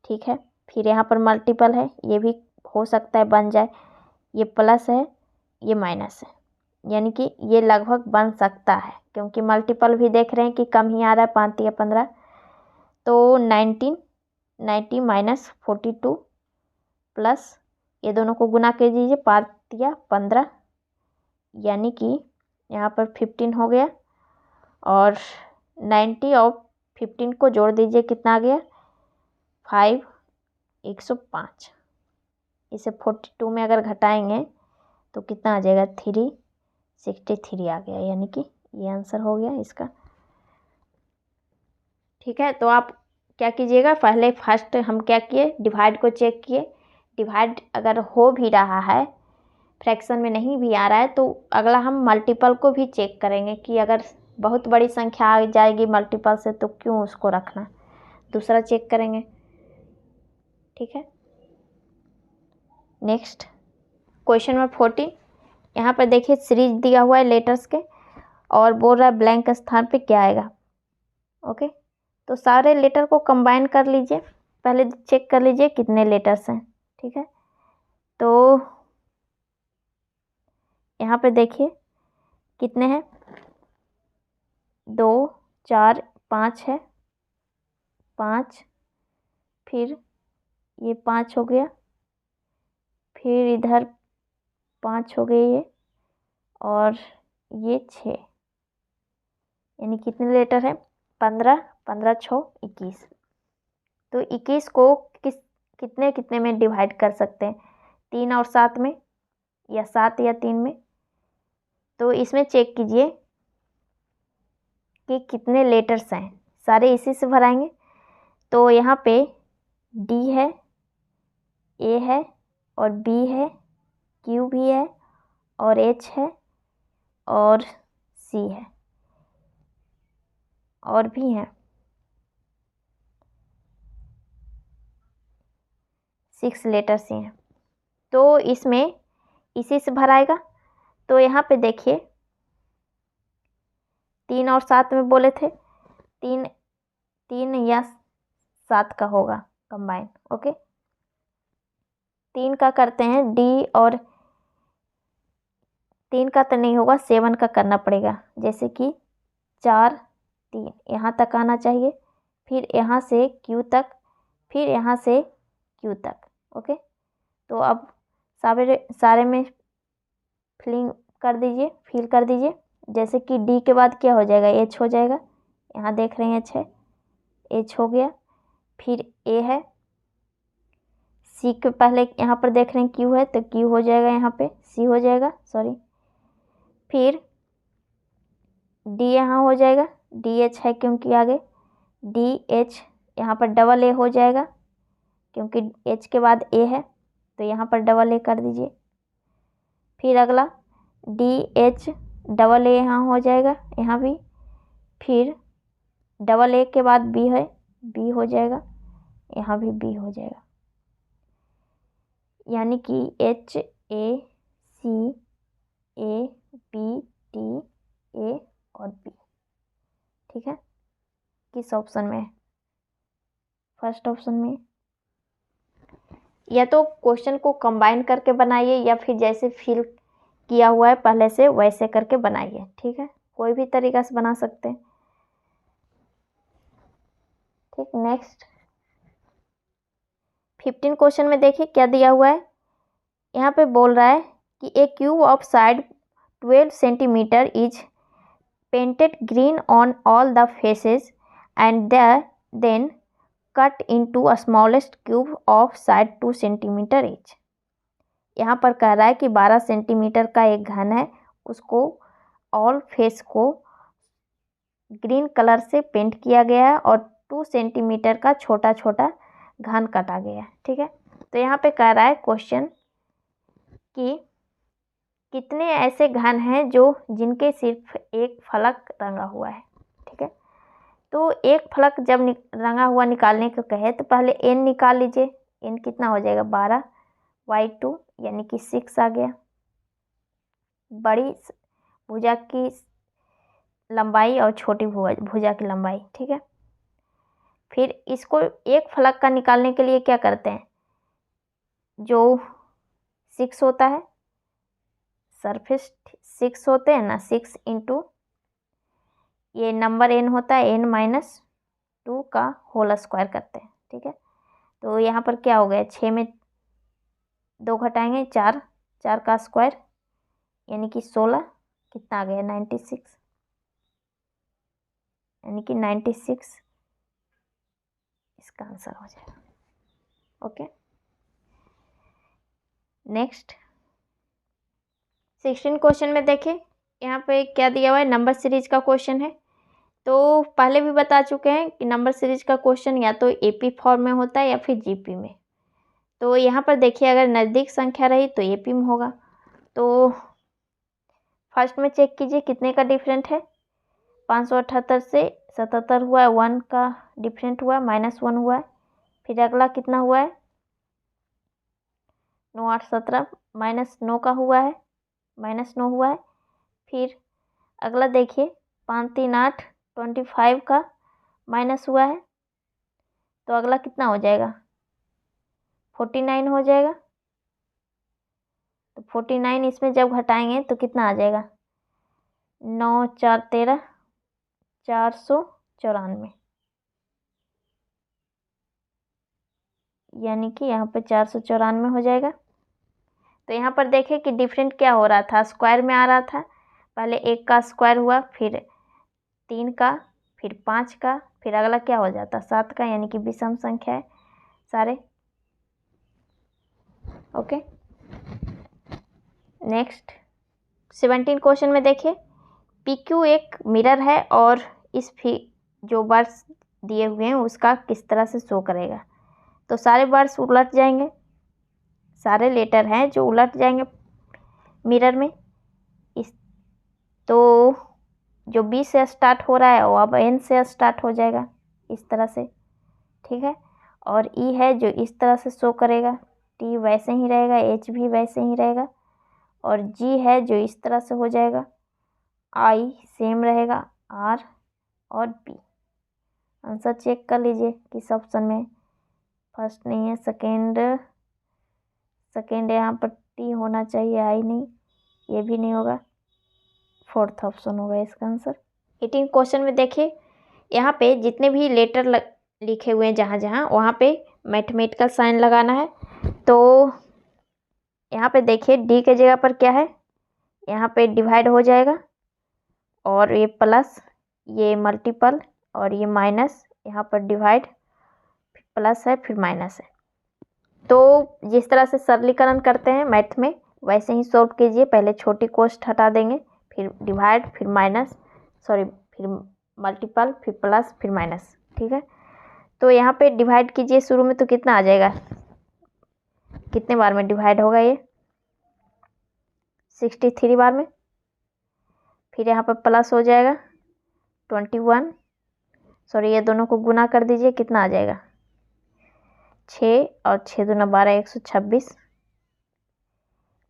ठीक है। फिर यहाँ पर मल्टीपल है, ये भी हो सकता है बन जाए, ये प्लस है ये माइनस है, यानी कि ये लगभग बन सकता है, क्योंकि मल्टीपल भी देख रहे हैं कि कम ही आ रहा है, 5 या 15। तो 90 माइनस 42 प्लस ये दोनों को गुना कर दीजिए, 5 या 15, यानी कि यहाँ पर 15 हो गया, और 90 और 15 को जोड़ दीजिए, कितना आ गया 5, 105। इसे 42 में अगर घटाएंगे तो कितना आ जाएगा 363 आ गया, यानी कि ये आंसर हो गया इसका। ठीक है, तो आप क्या कीजिएगा, पहले फर्स्ट हम क्या किए, डिवाइड को चेक किए। डिवाइड अगर हो भी रहा है, फ्रैक्शन में नहीं भी आ रहा है, तो अगला हम मल्टीपल को भी चेक करेंगे कि अगर बहुत बड़ी संख्या आ जाएगी मल्टीपल से तो क्यों उसको रखना, दूसरा चेक करेंगे। ठीक है, नेक्स्ट क्वेश्चन नंबर 14। यहाँ पर देखिए सीरीज दिया हुआ है लेटर्स के और बोल रहा है ब्लैंक स्थान पे क्या आएगा। ओके, तो सारे लेटर को कंबाइन कर लीजिए, पहले चेक कर लीजिए कितने लेटर्स हैं। ठीक है, तो यहाँ पे देखिए कितने हैं, 2 4 5 है, 5, फिर ये 5 हो गया, फिर इधर 5 हो गए ये, और ये 6, यानी कितने लेटर हैं, 15, 15 6 21। तो 21 को कितने कितने में डिवाइड कर सकते हैं, 3 और 7 में, या 7 या 3 में। तो इसमें चेक कीजिए कि कितने लेटर्स हैं, सारे इसी से भराएंगे। तो यहाँ पे डी है, ए है, और बी है, क्यू भी है, और एच है, और सी है, और भी हैं, 6 लेटर्स ही हैं। तो इसमें इसी से भराएगा। तो यहाँ पे देखिए 3 और 7 में बोले थे, 3 या 7 का होगा कंबाइन। ओके, 3 का करते हैं डी, और 3 का तो नहीं होगा, 7 का करना पड़ेगा। जैसे कि 4 3 यहाँ तक आना चाहिए, फिर यहाँ से क्यू तक, फिर यहाँ से क्यू तक। ओके, तो अब सारे में फिल कर दीजिए। जैसे कि डी के बाद क्या हो जाएगा, एच हो जाएगा, यहाँ देख रहे हैं एच है, एच हो गया, फिर ए है, सी के पहले यहाँ पर देख रहे हैं क्यू है, तो क्यू हो जाएगा, यहाँ पे सी हो जाएगा, सॉरी, फिर डी यहाँ हो जाएगा, डी एच है क्योंकि आगे, डी एच यहाँ पर डबल ए हो जाएगा क्योंकि एच के बाद ए है, तो यहाँ पर डबल ए कर दीजिए। फिर अगला डी एच डबल ए यहाँ हो जाएगा, यहाँ भी, फिर डबल ए के बाद बी है, बी हो जाएगा, यहाँ भी बी हो जाएगा, यानी कि H A C A B D A और बी। ठीक है, किस ऑप्शन में है, फर्स्ट ऑप्शन में। या तो क्वेश्चन को कंबाइन करके बनाइए, या फिर जैसे फिल किया हुआ है पहले से वैसे करके बनाइए। ठीक है, कोई भी तरीका से बना सकते हैं। ठीक, नेक्स्ट 15 क्वेश्चन में देखिए क्या दिया हुआ है। यहाँ पे बोल रहा है कि a cube of side 12 centimetre is painted green on all the faces and then cut into a smallest cube of side 2 centimetre each. यहाँ पर कह रहा है कि 12 सेंटीमीटर का एक घन है, उसको ऑल फेस को ग्रीन कलर से पेंट किया गया है और 2 सेंटीमीटर का छोटा छोटा घन काटा गया है। ठीक है, तो यहाँ पे कह रहा है क्वेश्चन कि कितने ऐसे घन हैं जो जिनके सिर्फ एक फलक रंगा हुआ है। ठीक है, तो एक फलक जब रंगा हुआ निकालने को कहे तो पहले एन निकाल लीजिए। एन कितना हो जाएगा, 12/2 यानी कि 6 आ गया। बड़ी भुजा की लंबाई और छोटी भुजा की लंबाई। ठीक है, फिर इसको एक फलक का निकालने के लिए क्या करते हैं, जो 6 होता है, सरफेस 6 होते हैं ना, 6 इंटू ये नंबर n होता है n-2 का होल स्क्वायर करते हैं। ठीक है, तो यहाँ पर क्या हो गया, 6 में 2 घटाएंगे, 4, 4 का स्क्वायर यानी कि 16, कितना आ गया, 96, यानी कि 96 इसका आंसर हो जाएगा। ओके, नेक्स्ट 16 क्वेश्चन में देखिए यहाँ पे क्या दिया हुआ है, नंबर सीरीज का क्वेश्चन है। तो पहले भी बता चुके हैं कि नंबर सीरीज का क्वेश्चन या तो एपी फॉर्म में होता है या फिर जीपी में। तो यहाँ पर देखिए, अगर नज़दीक संख्या रही तो एपी में होगा। तो फर्स्ट में चेक कीजिए कितने का डिफरेंट है। 578 से 77 हुआ है, 1 का डिफरेंट हुआ है, -1 हुआ है। फिर अगला कितना हुआ है, 9 8 17 -9 का हुआ है, -9 हुआ है। फिर अगला देखिए 5 3 8 25 का माइनस हुआ है, तो अगला कितना हो जाएगा, 49 हो जाएगा। तो 49 इसमें जब घटाएंगे तो कितना आ जाएगा, 9 4 13 494, यानी कि यहाँ पे 494 हो जाएगा। तो यहाँ पर देखें कि डिफरेंट क्या हो रहा था, स्क्वायर में आ रहा था। पहले 1 का स्क्वायर हुआ, फिर 3 का, फिर 5 का, फिर अगला क्या हो जाता, 7 का, यानी कि विषम संख्या है सारे। ओके, नेक्स्ट 17 क्वेश्चन में देखिए, PQ एक मिरर है और इस जो वर्ड्स दिए हुए हैं उसका किस तरह से शो करेगा। तो सारे वर्ड्स उलट जाएंगे, सारे लेटर हैं जो उलट जाएंगे मिरर में। इस तो जो B से स्टार्ट हो रहा है वो अब N से स्टार्ट हो जाएगा इस तरह से, ठीक है। और E है जो इस तरह से शो करेगा, T वैसे ही रहेगा, H भी वैसे ही रहेगा, और G है जो इस तरह से हो जाएगा, I सेम रहेगा, R और P। आंसर चेक कर लीजिए किस ऑप्शन में, फर्स्ट नहीं है, सेकेंड यहाँ पर T होना चाहिए, I नहीं, ये भी नहीं होगा, फोर्थ ऑप्शन होगा इसका आंसर। 18 क्वेश्चन में देखिए, यहाँ पे जितने भी लेटर लिखे हुए हैं जहाँ जहाँ, वहाँ पे मैथमेटिकल साइन लगाना है। तो यहाँ पे देखिए D के जगह पर क्या है, यहाँ पे डिवाइड हो जाएगा, और ये प्लस, ये मल्टीपल, और ये माइनस, यहाँ पर डिवाइड, फिर प्लस है, फिर माइनस है। तो जिस तरह से सरलीकरण करते हैं मैथ में वैसे ही सॉल्व कीजिए। पहले छोटी कोष्ठ हटा देंगे, फिर डिवाइड, फिर माइनस, फिर मल्टीपल, फिर प्लस, फिर माइनस, ठीक है। तो यहाँ पे डिवाइड कीजिए शुरू में, तो कितना आ जाएगा, कितने बार में डिवाइड होगा ये, 63 बार में। फिर यहाँ पर प्लस हो जाएगा 21, ये दोनों को गुना कर दीजिए, कितना आ जाएगा, 6 और 6 दूना 12, 126।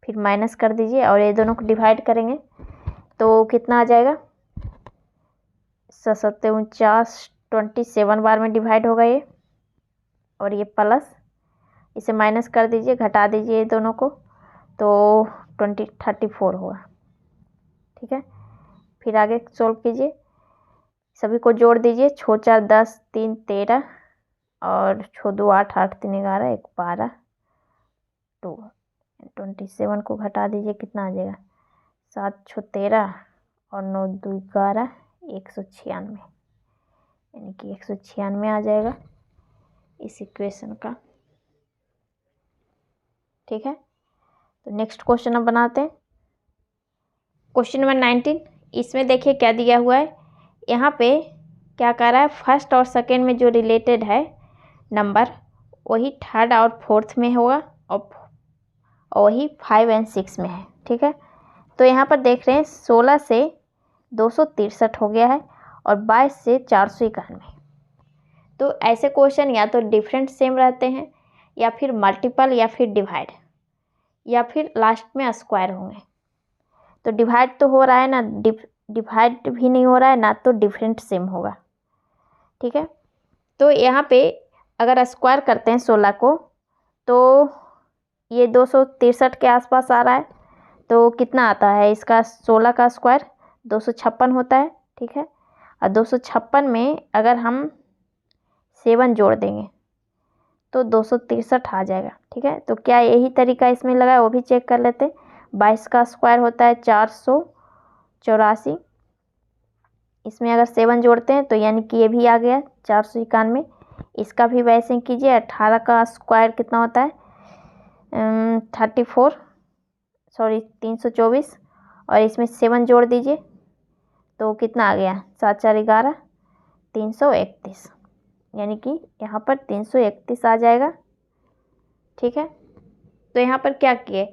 फिर माइनस कर दीजिए और ये दोनों को डिवाइड करेंगे तो कितना आ जाएगा, 47 27 बार में डिवाइड होगा ये, और ये प्लस, इसे माइनस कर दीजिए, घटा दीजिए ये दोनों को, तो 34 होगा, ठीक है। फिर आगे सॉल्व कीजिए, सभी को जोड़ दीजिए, 6 4 10 3 13, और 6 2 8 8 3 11 1 12 2, 27 को घटा दीजिए, कितना आ जाएगा, 7 6 13 और 9 2 11, 196, यानी कि 196 आ जाएगा इस इक्वेशन का, ठीक है। तो नेक्स्ट क्वेश्चन अब बनाते हैं, क्वेश्चन नंबर 19। इसमें देखिए क्या दिया हुआ है, यहाँ पे क्या कर रहा है, फर्स्ट और सेकेंड में जो रिलेटेड है नंबर वही थर्ड और फोर्थ में होगा, और वही 5 और 6 में है, ठीक है। तो यहाँ पर देख रहे हैं 16 से 263 हो गया है, और 22 से 491। तो ऐसे क्वेश्चन या तो डिफरेंट सेम रहते हैं, या फिर मल्टीपल, या फिर डिवाइड, या फिर लास्ट में स्क्वायर होंगे। तो डिवाइड तो हो रहा है ना, डिवाइड भी नहीं हो रहा है ना, तो डिफरेंट सेम होगा, ठीक है। तो यहाँ पे अगर स्क्वायर करते हैं 16 को, तो ये 263 के आसपास आ रहा है, तो कितना आता है इसका, 16 का स्क्वायर 256 होता है, ठीक है। और 256 में अगर हम 7 जोड़ देंगे तो 263 आ जाएगा, ठीक है। तो क्या यही तरीका इसमें लगा है, वो भी चेक कर लेते हैं। 22 का स्क्वायर होता है 484, इसमें अगर 7 जोड़ते हैं तो यानी कि ये भी आ गया 491। इसका भी वैसे ही कीजिए। 18 का स्क्वायर कितना होता है, 324, और इसमें 7 जोड़ दीजिए तो कितना आ गया, 7 4 11, 331, यानी कि यहाँ पर 331 आ जाएगा। ठीक है, तो यहाँ पर क्या किए,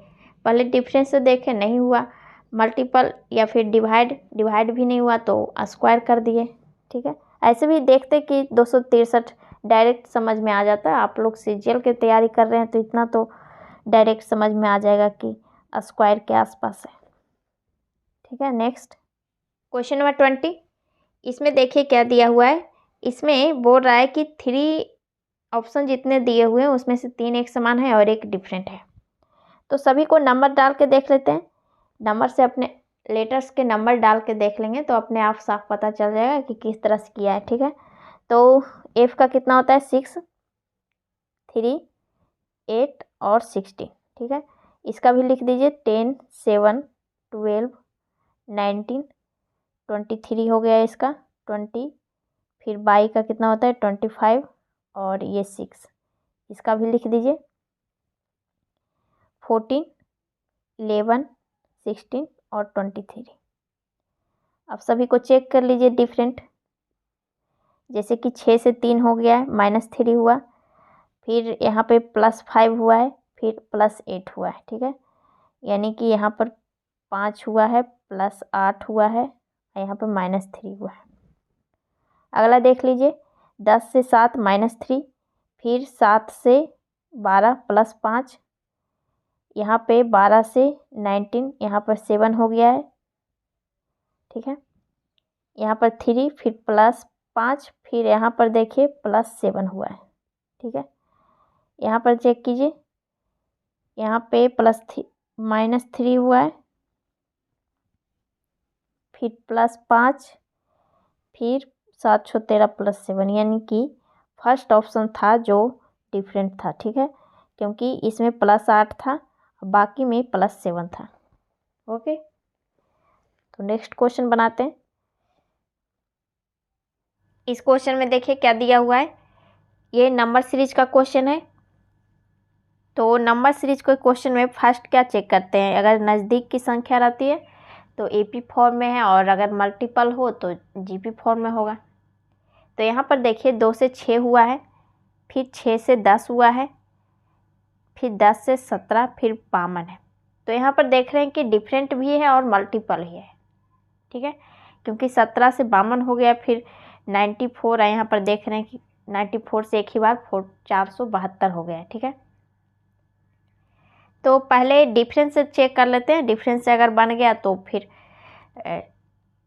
पहले डिफरेंस से देखे नहीं हुआ, मल्टीपल या फिर डिवाइड भी नहीं हुआ तो स्क्वायर कर दिए। ठीक है, ऐसे भी देखते कि 263 डायरेक्ट समझ में आ जाता है। आप लोग सीजीएल की तैयारी कर रहे हैं तो इतना तो डायरेक्ट समझ में आ जाएगा कि स्क्वायर के आसपास है। ठीक है, नेक्स्ट क्वेश्चन नंबर 20। इसमें देखिए क्या दिया हुआ है। इसमें बोल रहा है कि 3 ऑप्शन जितने दिए हुए हैं उसमें से 3 एक समान है और एक डिफरेंट है। तो सभी को नंबर डाल के देख लेते हैं। नंबर से अपने लेटर्स के नंबर डाल के देख लेंगे तो अपने आप साफ पता चल जाएगा कि किस तरह से किया है। ठीक है, तो एफ का कितना होता है 6, 3, 8 और 16। ठीक है, इसका भी लिख दीजिए 10, 7, 12, 19, 23 हो गया इसका 20, फिर बाई का कितना होता है 25 और ये 6, इसका भी लिख दीजिए 14, 11, 16 और 23। अब सभी को चेक कर लीजिए डिफरेंट। जैसे कि 6 से 3 हो गया है, -3 हुआ, फिर यहाँ पे +5 हुआ है, फिर +8 हुआ है। ठीक है, यानी कि यहाँ पर 5 हुआ है, +8 हुआ है, यहाँ पर -3 हुआ है। अगला देख लीजिए 10 से 7 -3, फिर 7 से 12 +5, यहाँ पे 12 से 19, यहाँ पर 7 हो गया है। ठीक है, यहाँ पर 3, फिर +5, फिर यहाँ पर देखिए +7 हुआ है। ठीक है, यहाँ पर चेक कीजिए, यहाँ पे -3 हुआ है, फिर +5, फिर 7 × 13 +7, यानी कि फर्स्ट ऑप्शन था जो डिफरेंट था। ठीक है, क्योंकि इसमें +8 था, बाकी में +7 था। ओके, तो नेक्स्ट क्वेश्चन बनाते हैं। इस क्वेश्चन में देखिए क्या दिया हुआ है। ये नंबर सीरीज का क्वेश्चन है। तो नंबर सीरीज को क्वेश्चन में फर्स्ट क्या चेक करते हैं, अगर नज़दीक की संख्या रहती है तो एपी फॉर्म में है, और अगर मल्टीपल हो तो जीपी फॉर्म में होगा। तो यहाँ पर देखिए 2 से 6 हुआ है, फिर 6 से 10 हुआ है, फिर 10 से 17, फिर 52 है। तो यहाँ पर देख रहे हैं कि डिफरेंट भी है और मल्टीपल ही है। ठीक है, क्योंकि 17 से 52 हो गया, फिर 94 है, यहाँ पर देख रहे हैं कि 94 से एक ही बार 472 हो गया है। ठीक है, तो पहले डिफरेंस से चेक कर लेते हैं। डिफरेंस से अगर बन गया तो फिर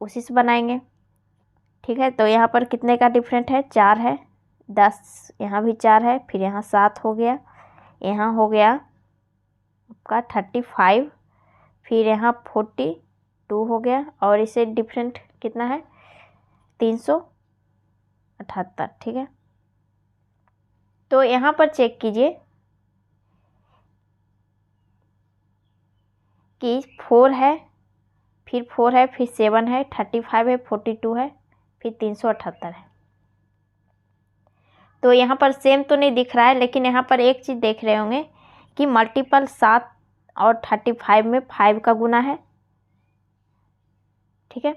उसी से बनाएंगे। ठीक है, तो यहाँ पर कितने का डिफरेंट है, 4 है, 10 यहाँ भी 4 है, फिर यहाँ 7 हो गया, यहाँ हो गया आपका 35, फिर यहाँ 42 हो गया, और इसे डिफरेंट कितना है 378। ठीक है, तो यहाँ पर चेक कीजिए कि 4 है, फिर 4 है, फिर 7 है, 35 है, 42 है, फिर 378 है। तो यहाँ पर सेम तो नहीं दिख रहा है, लेकिन यहाँ पर एक चीज़ देख रहे होंगे कि मल्टीपल 7 और 35 में 5 का गुना है। ठीक है,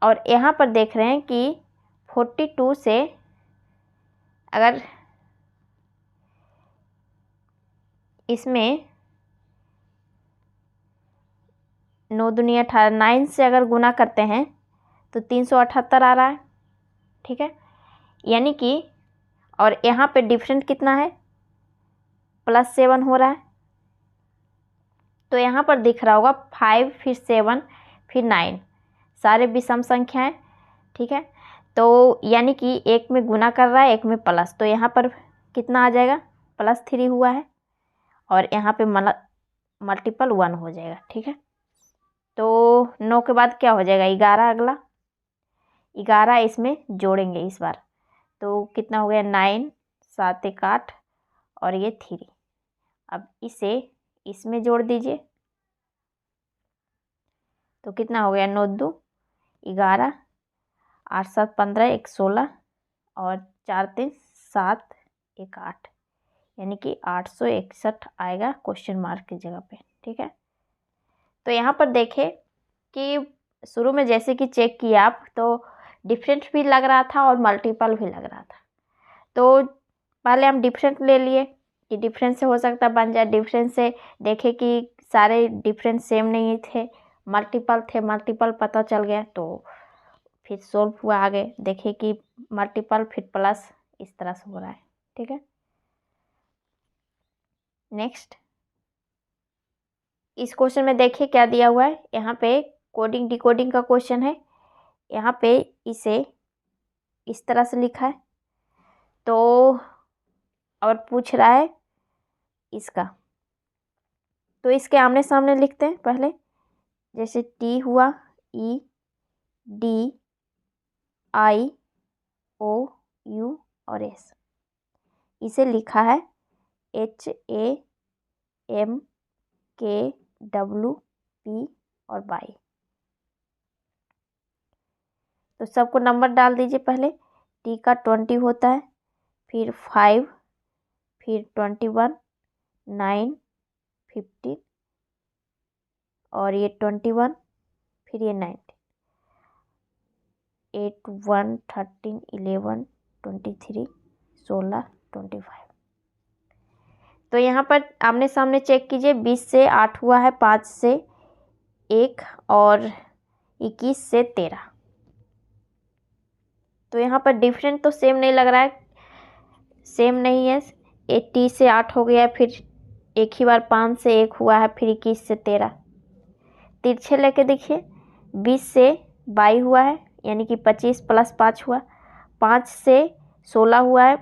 और यहाँ पर देख रहे हैं कि 42 से अगर इसमें 9 दूनी 18, 9 से अगर गुना करते हैं तो 378 आ रहा है। ठीक है, यानी कि और यहाँ पे डिफरेंट कितना है +7 हो रहा है। तो यहाँ पर दिख रहा होगा 5, फिर 7, फिर 9, सारे विषम संख्या हैं। ठीक है, तो यानी कि एक में गुना कर रहा है, एक में प्लस, तो यहाँ पर कितना आ जाएगा +3 हुआ है, और यहाँ पे मल्टीपल 1 हो जाएगा। ठीक है, तो 9 के बाद क्या हो जाएगा 11, अगला 11 इसमें जोड़ेंगे इस बार, तो कितना हो गया 9, 7 1 8 और ये 3। अब इसे इसमें जोड़ दीजिए तो कितना हो गया 9 2 11, 8 7 15, 1 16 और 4 3 7 1 8, यानी कि 861 आएगा क्वेश्चन मार्क की जगह पे। ठीक है, तो यहाँ पर देखें कि शुरू में जैसे कि चेक किया आप, तो डिफरेंट भी लग रहा था और मल्टीपल भी लग रहा था। तो पहले हम डिफरेंट ले लिए कि डिफरेंस से हो सकता बन जाए, डिफरेंस से देखे कि सारे डिफरेंस सेम नहीं थे, मल्टीपल थे, मल्टीपल पता चल गया। तो फिर सोल्व हुआ, आगे देखे कि मल्टीपल फिर प्लस, इस तरह से हो रहा है। ठीक है, नेक्स्ट इस क्वेश्चन में देखिए क्या दिया हुआ है। यहाँ पे कोडिंग डिकोडिंग का क्वेश्चन है। यहाँ पे इसे इस तरह से लिखा है, तो और पूछ रहा है इसका, तो इसके आमने सामने लिखते हैं पहले। जैसे टी हुआ, E D I O U और एस, इसे लिखा है H A M K W P और वाई। तो सबको नंबर डाल दीजिए। पहले टी का 20 होता है, फिर 5, फिर 21, 9, 15 और ये 21, फिर ये 19, 8, 1, 13, 11, 23, 16, 25। तो यहाँ पर आमने सामने चेक कीजिए। 20 से 8 हुआ है, 5 से 1 और 21 से 13। तो यहाँ पर डिफरेंट तो सेम नहीं लग रहा है, सेम नहीं है। 80 से 8 हो गया, फिर एक ही बार 5 से 1 हुआ है, फिर 21 से 13। तिरछे लेके देखिए, 20 से 22 हुआ है, यानी कि 25 प्लस 5 हुआ, 5 से 16 हुआ है,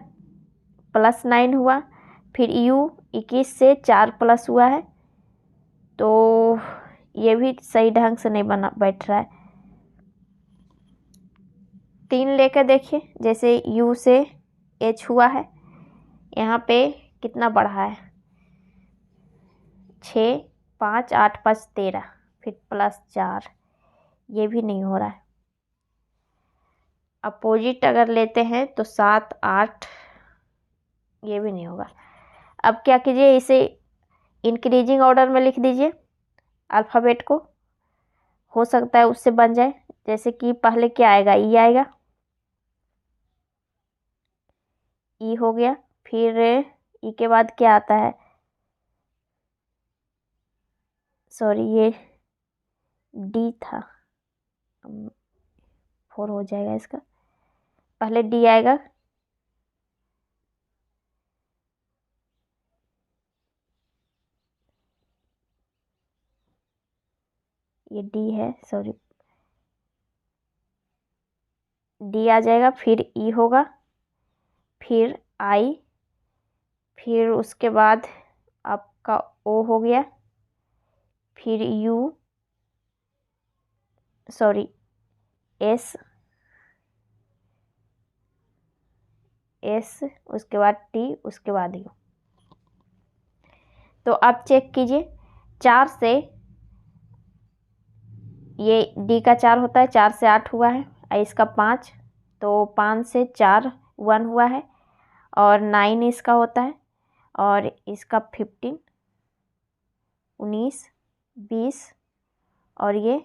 प्लस 9 हुआ, फिर यू 21 से 4 प्लस हुआ है। तो ये भी सही ढंग से नहीं बना बैठ रहा है। 3 लेकर देखिए, जैसे यू से एच हुआ है, यहाँ पे कितना बढ़ा है, 6, 5, 8, 5, 13, फिर प्लस 4, ये भी नहीं हो रहा है। अपोजिट अगर लेते हैं तो 7, 8, ये भी नहीं होगा। अब क्या कीजिए, इसे इंक्रीजिंग ऑर्डर में लिख दीजिए अल्फ़ाबेट को, हो सकता है उससे बन जाए। जैसे कि पहले क्या आएगा, ई आएगा, ई हो गया, फिर ई के बाद क्या आता है, सॉरी ये डी था, 4 हो जाएगा इसका, पहले डी आएगा, ये डी है, सॉरी डी आ जाएगा, फिर ई होगा, फिर आई, फिर उसके बाद आपका ओ हो गया, फिर यू, सॉरी एस, एस उसके बाद टी, उसके बाद यू। तो आप चेक कीजिए, 4 से ये डी का 4 होता है, 4 से 8 हुआ है, और इसका 5, तो 5 से 4 1 हुआ है, और 9 इसका होता है, और इसका 15, 19, 20 और ये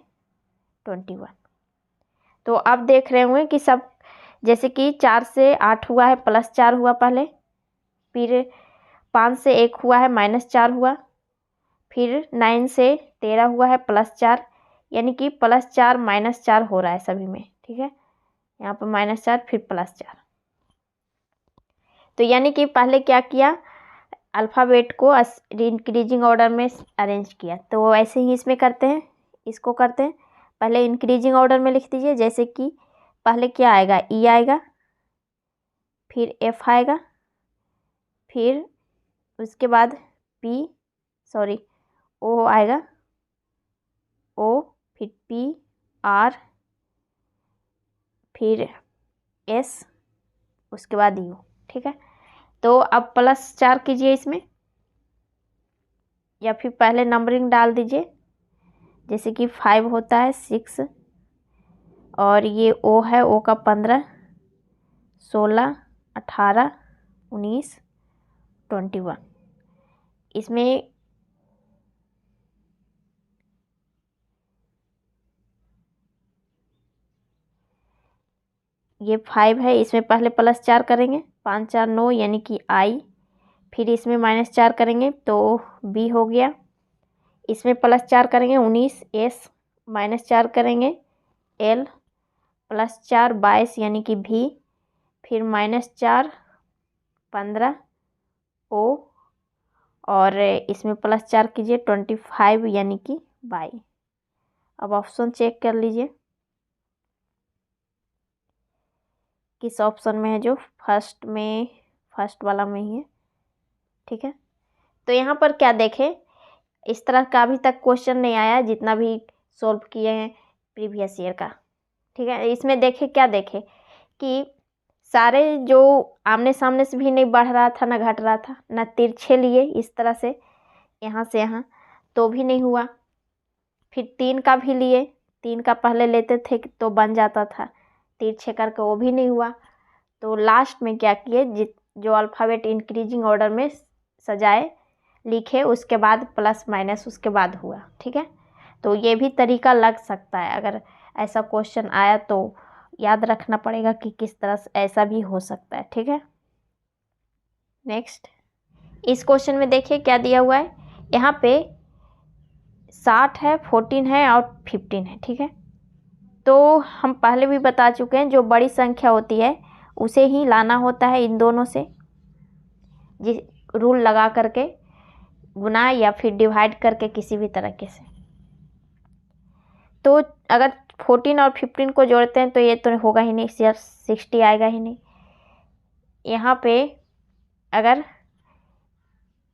21। तो आप देख रहे होंगे कि सब, जैसे कि 4 से 8 हुआ है, प्लस 4 हुआ पहले, फिर 5 से 1 हुआ है, माइनस 4 हुआ, फिर 9 से 13 हुआ है, प्लस 4, यानी कि प्लस 4 माइनस 4 हो रहा है सभी में। ठीक है, यहाँ पर माइनस 4 फिर प्लस 4। तो यानी कि पहले क्या किया, अल्फ़ाबेट को इंक्रीजिंग ऑर्डर में अरेंज किया। तो ऐसे ही इसमें करते हैं, इसको करते हैं। पहले इंक्रीजिंग ऑर्डर में लिख दीजिए। जैसे कि पहले क्या आएगा, ई आएगा, फिर एफ आएगा, फिर उसके बाद पी, सॉरी ओ आएगा, ओ, फिर पी, आर, फिर एस, उसके बाद यू। ठीक है, तो अब प्लस 4 कीजिए इसमें, या फिर पहले नंबरिंग डाल दीजिए। जैसे कि 5 होता है, 6, और ये ओ है, ओ का 15, 16, 18, 19, 21। इसमें ये 5 है, इसमें पहले +4 करेंगे, 5 4 9 यानी कि I। फिर इसमें -4 करेंगे तो B हो गया। इसमें +4 करेंगे 19 S, -4 करेंगे L, +4 22 यानी कि V। फिर -4 15 O, और इसमें +4 कीजिए 25 यानी कि Y। अब ऑप्शन चेक कर लीजिए किस ऑप्शन में है, जो फर्स्ट वाला में ही है। ठीक है, तो यहाँ पर क्या देखें, इस तरह का अभी तक क्वेश्चन नहीं आया जितना भी सॉल्व किए हैं प्रीवियस ईयर का। ठीक है, इसमें देखें, क्या देखें कि सारे जो आमने सामने से भी नहीं बढ़ रहा था ना घट रहा था, ना तिरछे लिए इस तरह से यहाँ से यहाँ तो भी नहीं हुआ। फिर 3 का भी लिए, 3 का पहले लेते थे तो बन जाता था, तिरछे करके वो भी नहीं हुआ। तो लास्ट में क्या किए, जो अल्फ़ाबेट इंक्रीजिंग ऑर्डर में सजाए लिखे, उसके बाद प्लस माइनस उसके बाद हुआ। ठीक है, तो ये भी तरीका लग सकता है, अगर ऐसा क्वेश्चन आया तो याद रखना पड़ेगा कि किस तरह से ऐसा भी हो सकता है। ठीक है, नेक्स्ट इस क्वेश्चन में देखिए क्या दिया हुआ है, यहाँ पे 60 है, 14 है और 15 है। ठीक है, तो हम पहले भी बता चुके हैं, जो बड़ी संख्या होती है उसे ही लाना होता है इन दोनों से, जिस रूल लगा करके गुना या फिर डिवाइड करके किसी भी तरीके से। तो अगर 14 और 15 को जोड़ते हैं तो ये तो होगा ही नहीं, सिर्फ 60 आएगा ही नहीं। यहाँ पे अगर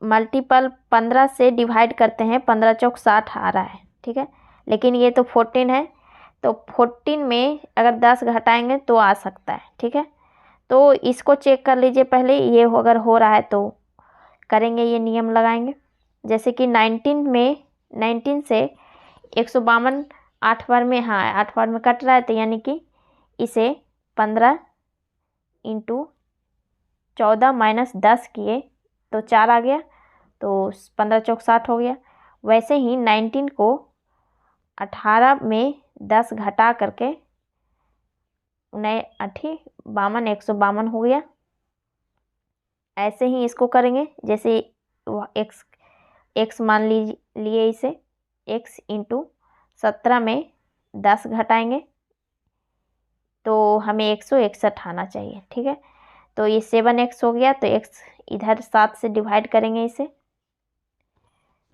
मल्टीपल 15 से डिवाइड करते हैं, 15 चौक 60 आ रहा है। ठीक है, लेकिन ये तो 14 है, तो 14 में अगर 10 घटाएंगे तो आ सकता है। ठीक है, तो इसको चेक कर लीजिए पहले, ये अगर हो रहा है तो करेंगे, ये नियम लगाएंगे। जैसे कि 19 से 152 8 बार में, हाँ 8 बार में कट रहा है, तो यानी कि इसे 15 × 14 - 10 किए तो 4 आ गया, तो 15 चौक 60 हो गया। वैसे ही 19 को 18 में 10 घटा करके 9 8 52 152 हो गया। ऐसे ही इसको करेंगे, जैसे x मान लिए इसे, x × 17 में 10 घटाएंगे तो हमें 161 आना चाहिए। ठीक है, तो ये 7x हो गया, तो x इधर 7 से डिवाइड करेंगे इसे,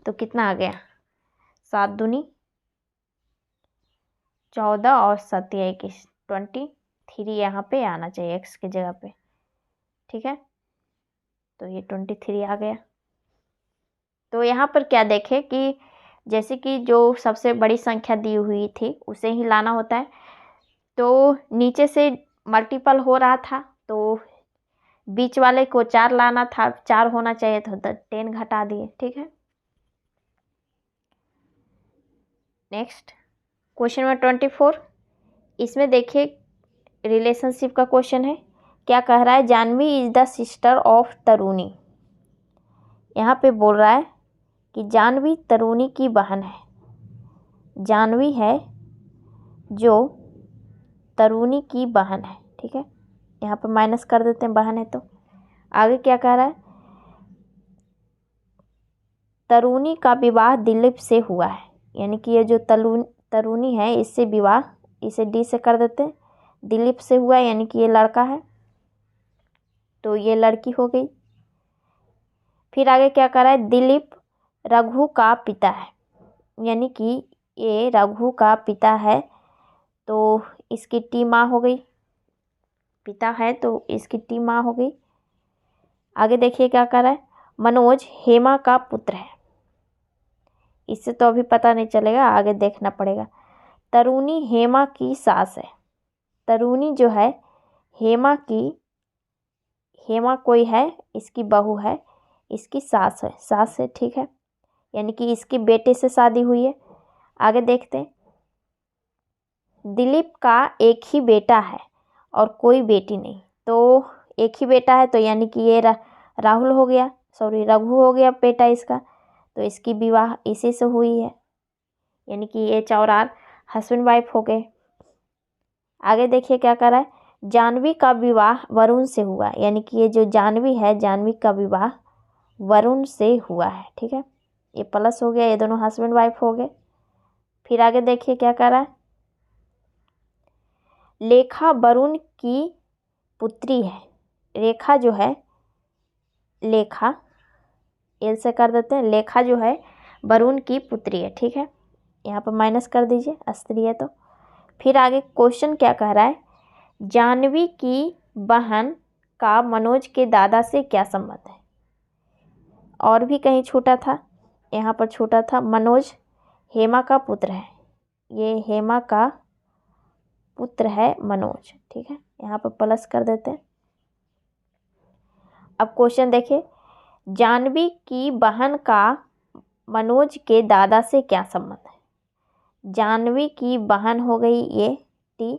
तो कितना आ गया, 7 दूनी 14 और 7 21 23 यहाँ पे आना चाहिए x की जगह पे। ठीक है, तो ये 23 आ गया। तो यहाँ पर क्या देखें कि जैसे कि जो सबसे बड़ी संख्या दी हुई थी उसे ही लाना होता है, तो नीचे से मल्टीपल हो रहा था तो बीच वाले को 4 लाना था, 4 होना चाहिए तो 10 घटा दिए। ठीक है, नेक्स्ट क्वेश्चन नंबर 24, इसमें देखिए रिलेशनशिप का क्वेश्चन है। क्या कह रहा है, Janvi is the sister of Taruni. यहाँ पे बोल रहा है कि जानवी तरुणी की बहन है। जानवी है जो तरुणी की बहन है। ठीक है, यहाँ पे माइनस कर देते हैं, बहन है तो। आगे क्या कह रहा है, तरुणी का विवाह दिलीप से हुआ है, यानी कि ये जो तरुणी है इससे विवाह, इसे डी से कर देते हैं, दिलीप से हुआ है, यानी कि ये लड़का है तो ये लड़की हो गई। फिर आगे क्या कर रहा है, दिलीप रघु का पिता है, यानी कि ये रघु का पिता है तो इसकी टी माँ हो गई, पिता है तो इसकी टी माँ हो गई। आगे देखिए क्या कर रहा है, मनोज हेमा का पुत्र है, इससे तो अभी पता नहीं चलेगा, आगे देखना पड़ेगा। तरुणी हेमा की सास है, तरुणी जो है हेमा कोई है, इसकी बहू है, इसकी सास है, सास है। ठीक है, यानी कि इसकी बेटे से शादी हुई है। आगे देखते हैं, दिलीप का एक ही बेटा है और कोई बेटी नहीं, तो एक ही बेटा है तो यानी कि ये राहुल हो गया, सॉरी रघु हो गया बेटा इसका, तो इसकी विवाह इसी से हुई है, यानी कि ये 4 हस्बैंड वाइफ हो गए। आगे देखिए क्या कर रहा है, जानवी का विवाह वरुण से हुआ, यानी कि ये जो जानवी है, जानवी का विवाह वरुण से हुआ है। ठीक है, ये प्लस हो गया, ये दोनों हस्बैंड वाइफ हो गए। फिर आगे देखिए क्या कर रहा है। लेखा वरुण की पुत्री है। रेखा जो है, लेखा एल से कर देते हैं, लेखा जो है वरुण की पुत्री है। ठीक है, यहाँ पर माइनस कर दीजिए, स्त्री है तो। फिर आगे क्वेश्चन क्या कह रहा है, जानवी की बहन का मनोज के दादा से क्या संबंध है। और भी कहीं छूटा था, यहाँ पर छूटा था, मनोज हेमा का पुत्र है, ये हेमा का पुत्र है मनोज। ठीक है, यहाँ पर प्लस कर देते हैं। अब क्वेश्चन देखिए, जानवी की बहन का मनोज के दादा से क्या संबंध है। जानवी की बहन हो गई ये टी,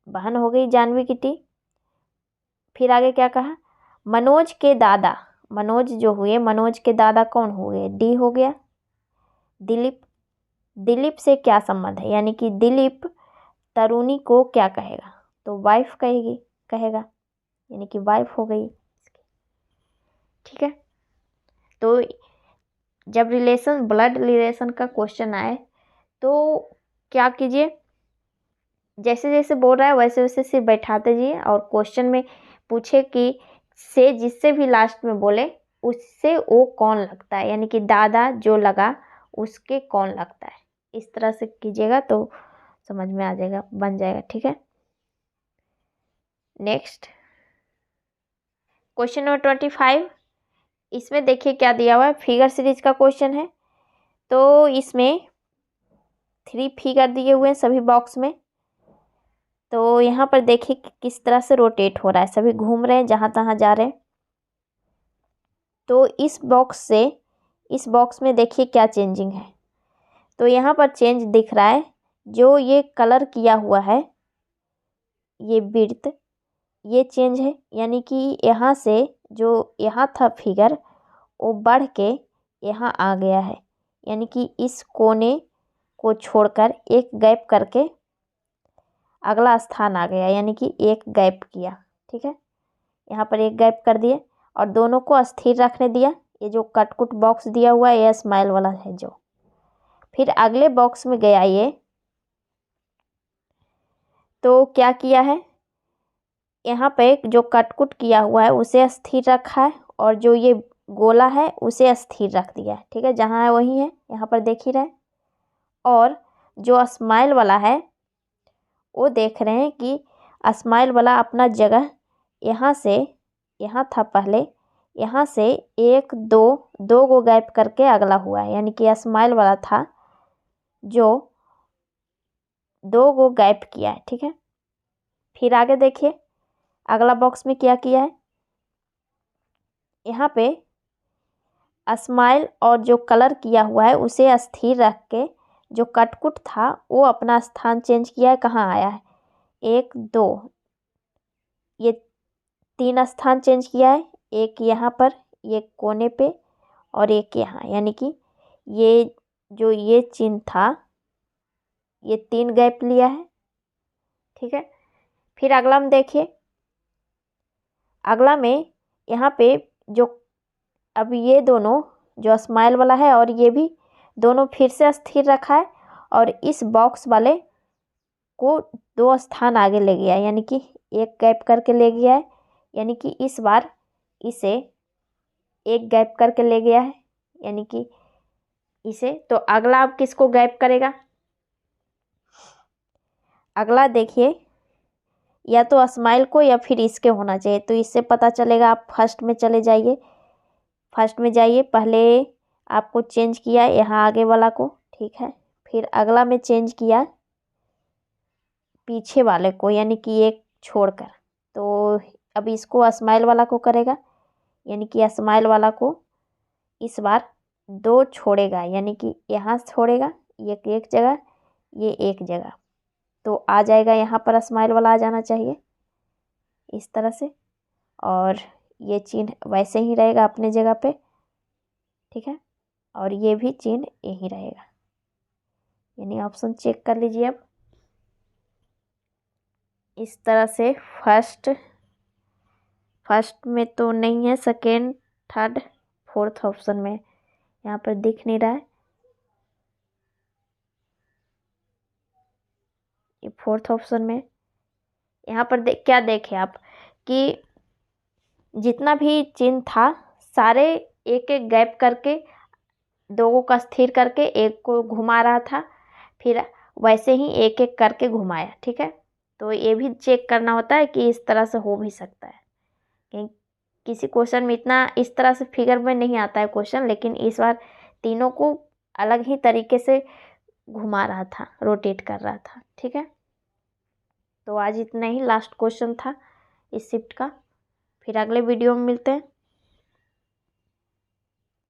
बहन हो गई जानवी की टी। फिर आगे क्या कहा, मनोज के दादा, मनोज जो हुए, मनोज के दादा कौन हुए, डी हो गया दिलीप। दिलीप से क्या संबंध है, यानी कि दिलीप तरुणी को क्या कहेगा, तो वाइफ कहेगा, यानी कि वाइफ हो गई। ठीक है, तो जब रिलेशन, ब्लड रिलेशन का क्वेश्चन आए तो क्या कीजिए, जैसे जैसे बोल रहा है वैसे वैसे सिर्फ बैठाते जाइए, और क्वेश्चन में पूछे कि से जिससे भी लास्ट में बोले उससे वो कौन लगता है, यानी कि दादा जो लगा उसके कौन लगता है, इस तरह से कीजिएगा तो समझ में आ जाएगा, बन जाएगा। ठीक है, नेक्स्ट क्वेश्चन नंबर 25। इसमें देखिए क्या दिया हुआ है, फिगर सीरीज का क्वेश्चन है। तो इसमें 3 फिगर दिए हुए हैं सभी बॉक्स में। तो यहाँ पर देखिए कि किस तरह से रोटेट हो रहा है, सभी घूम रहे हैं, जहाँ तहाँ जा रहे हैं। तो इस बॉक्स से इस बॉक्स में देखिए क्या चेंजिंग है। तो यहाँ पर चेंज दिख रहा है, जो ये कलर किया हुआ है, ये विड्थ, ये चेंज है, यानी कि यहाँ से जो यहाँ था फिगर वो बढ़ के यहाँ आ गया है, यानी कि इस कोने को छोड़कर एक गैप करके अगला स्थान आ गया, यानी कि एक गैप किया। ठीक है, यहाँ पर एक गैप कर दिए और दोनों को स्थिर रखने दिया। ये जो कटकुट बॉक्स दिया हुआ है ये स्माइल वाला है जो। फिर अगले बॉक्स में गया ये, तो क्या किया है, यहाँ पे जो कटकुट किया हुआ है उसे स्थिर रखा है, और जो ये गोला है उसे स्थिर रख दिया है। ठीक है, जहाँ है वही है, यहाँ पर देख ही रहे। और जो स्माइल वाला है वो देख रहे हैं कि स्माइल वाला अपना जगह यहाँ से, यहाँ था पहले, यहाँ से 1 2 2 को गैप करके अगला हुआ है, यानी कि स्माइल वाला था जो 2 को गैप किया है। ठीक है, फिर आगे देखिए अगला बॉक्स में क्या किया है, यहाँ पे स्माइल और जो कलर किया हुआ है उसे स्थिर रख के जो कटकुट था वो अपना स्थान चेंज किया है, कहाँ आया है, 1 2, ये 3 स्थान चेंज किया है, एक यहाँ पर, एक कोने पे और एक यहाँ, यानी कि ये जो ये चिन्ह था ये 3 गैप लिया है। ठीक है, फिर अगला में देखिए, अगला में यहाँ पे जो अब ये दोनों जो स्माइल वाला है और ये भी दोनों फिर से स्थिर रखा है, और इस बॉक्स वाले को 2 स्थान आगे ले गया है, यानी कि एक गैप करके ले गया है, यानी कि इस बार इसे एक गैप करके ले गया है, यानी कि इसे। तो अगला अब किसको गैप करेगा, अगला देखिए या तो स्माइल को या फिर इसके होना चाहिए। तो इससे पता चलेगा, आप फर्स्ट में चले जाइए, फर्स्ट में जाइए, पहले आपको चेंज किया यहाँ आगे वाला को। ठीक है, फिर अगला में चेंज किया पीछे वाले को, यानी कि एक छोड़कर। तो अब इसको स्माइल वाला को करेगा, यानी कि स्माइल वाला को इस बार 2 छोड़ेगा, यानी कि यहाँ छोड़ेगा एक जगह, ये एक जगह, तो आ जाएगा यहाँ पर स्माइल वाला आ जाना चाहिए इस तरह से, और ये चिन्ह वैसे ही रहेगा अपने जगह पे। ठीक है, और ये भी चिन्ह यही रहेगा, यानी ऑप्शन चेक कर लीजिए अब। इस तरह से फर्स्ट में तो नहीं है, सेकेंड, थर्ड, फोर्थ ऑप्शन में यहाँ पर दिख नहीं रहा है। ये फोर्थ ऑप्शन में यहाँ पर क्या देखें आप कि जितना भी चिन्ह था सारे एक एक गैप करके दो को स्थिर करके एक को घुमा रहा था, फिर वैसे ही एक एक करके घुमाया। ठीक है, तो ये भी चेक करना होता है कि इस तरह से हो भी सकता है। किसी क्वेश्चन में इतना इस तरह से फिगर में नहीं आता है क्वेश्चन, लेकिन इस बार तीनों को अलग ही तरीके से घुमा रहा था, रोटेट कर रहा था। ठीक है, तो आज इतना ही लास्ट क्वेश्चन था इस शिफ्ट का। फिर अगले वीडियो में मिलते हैं।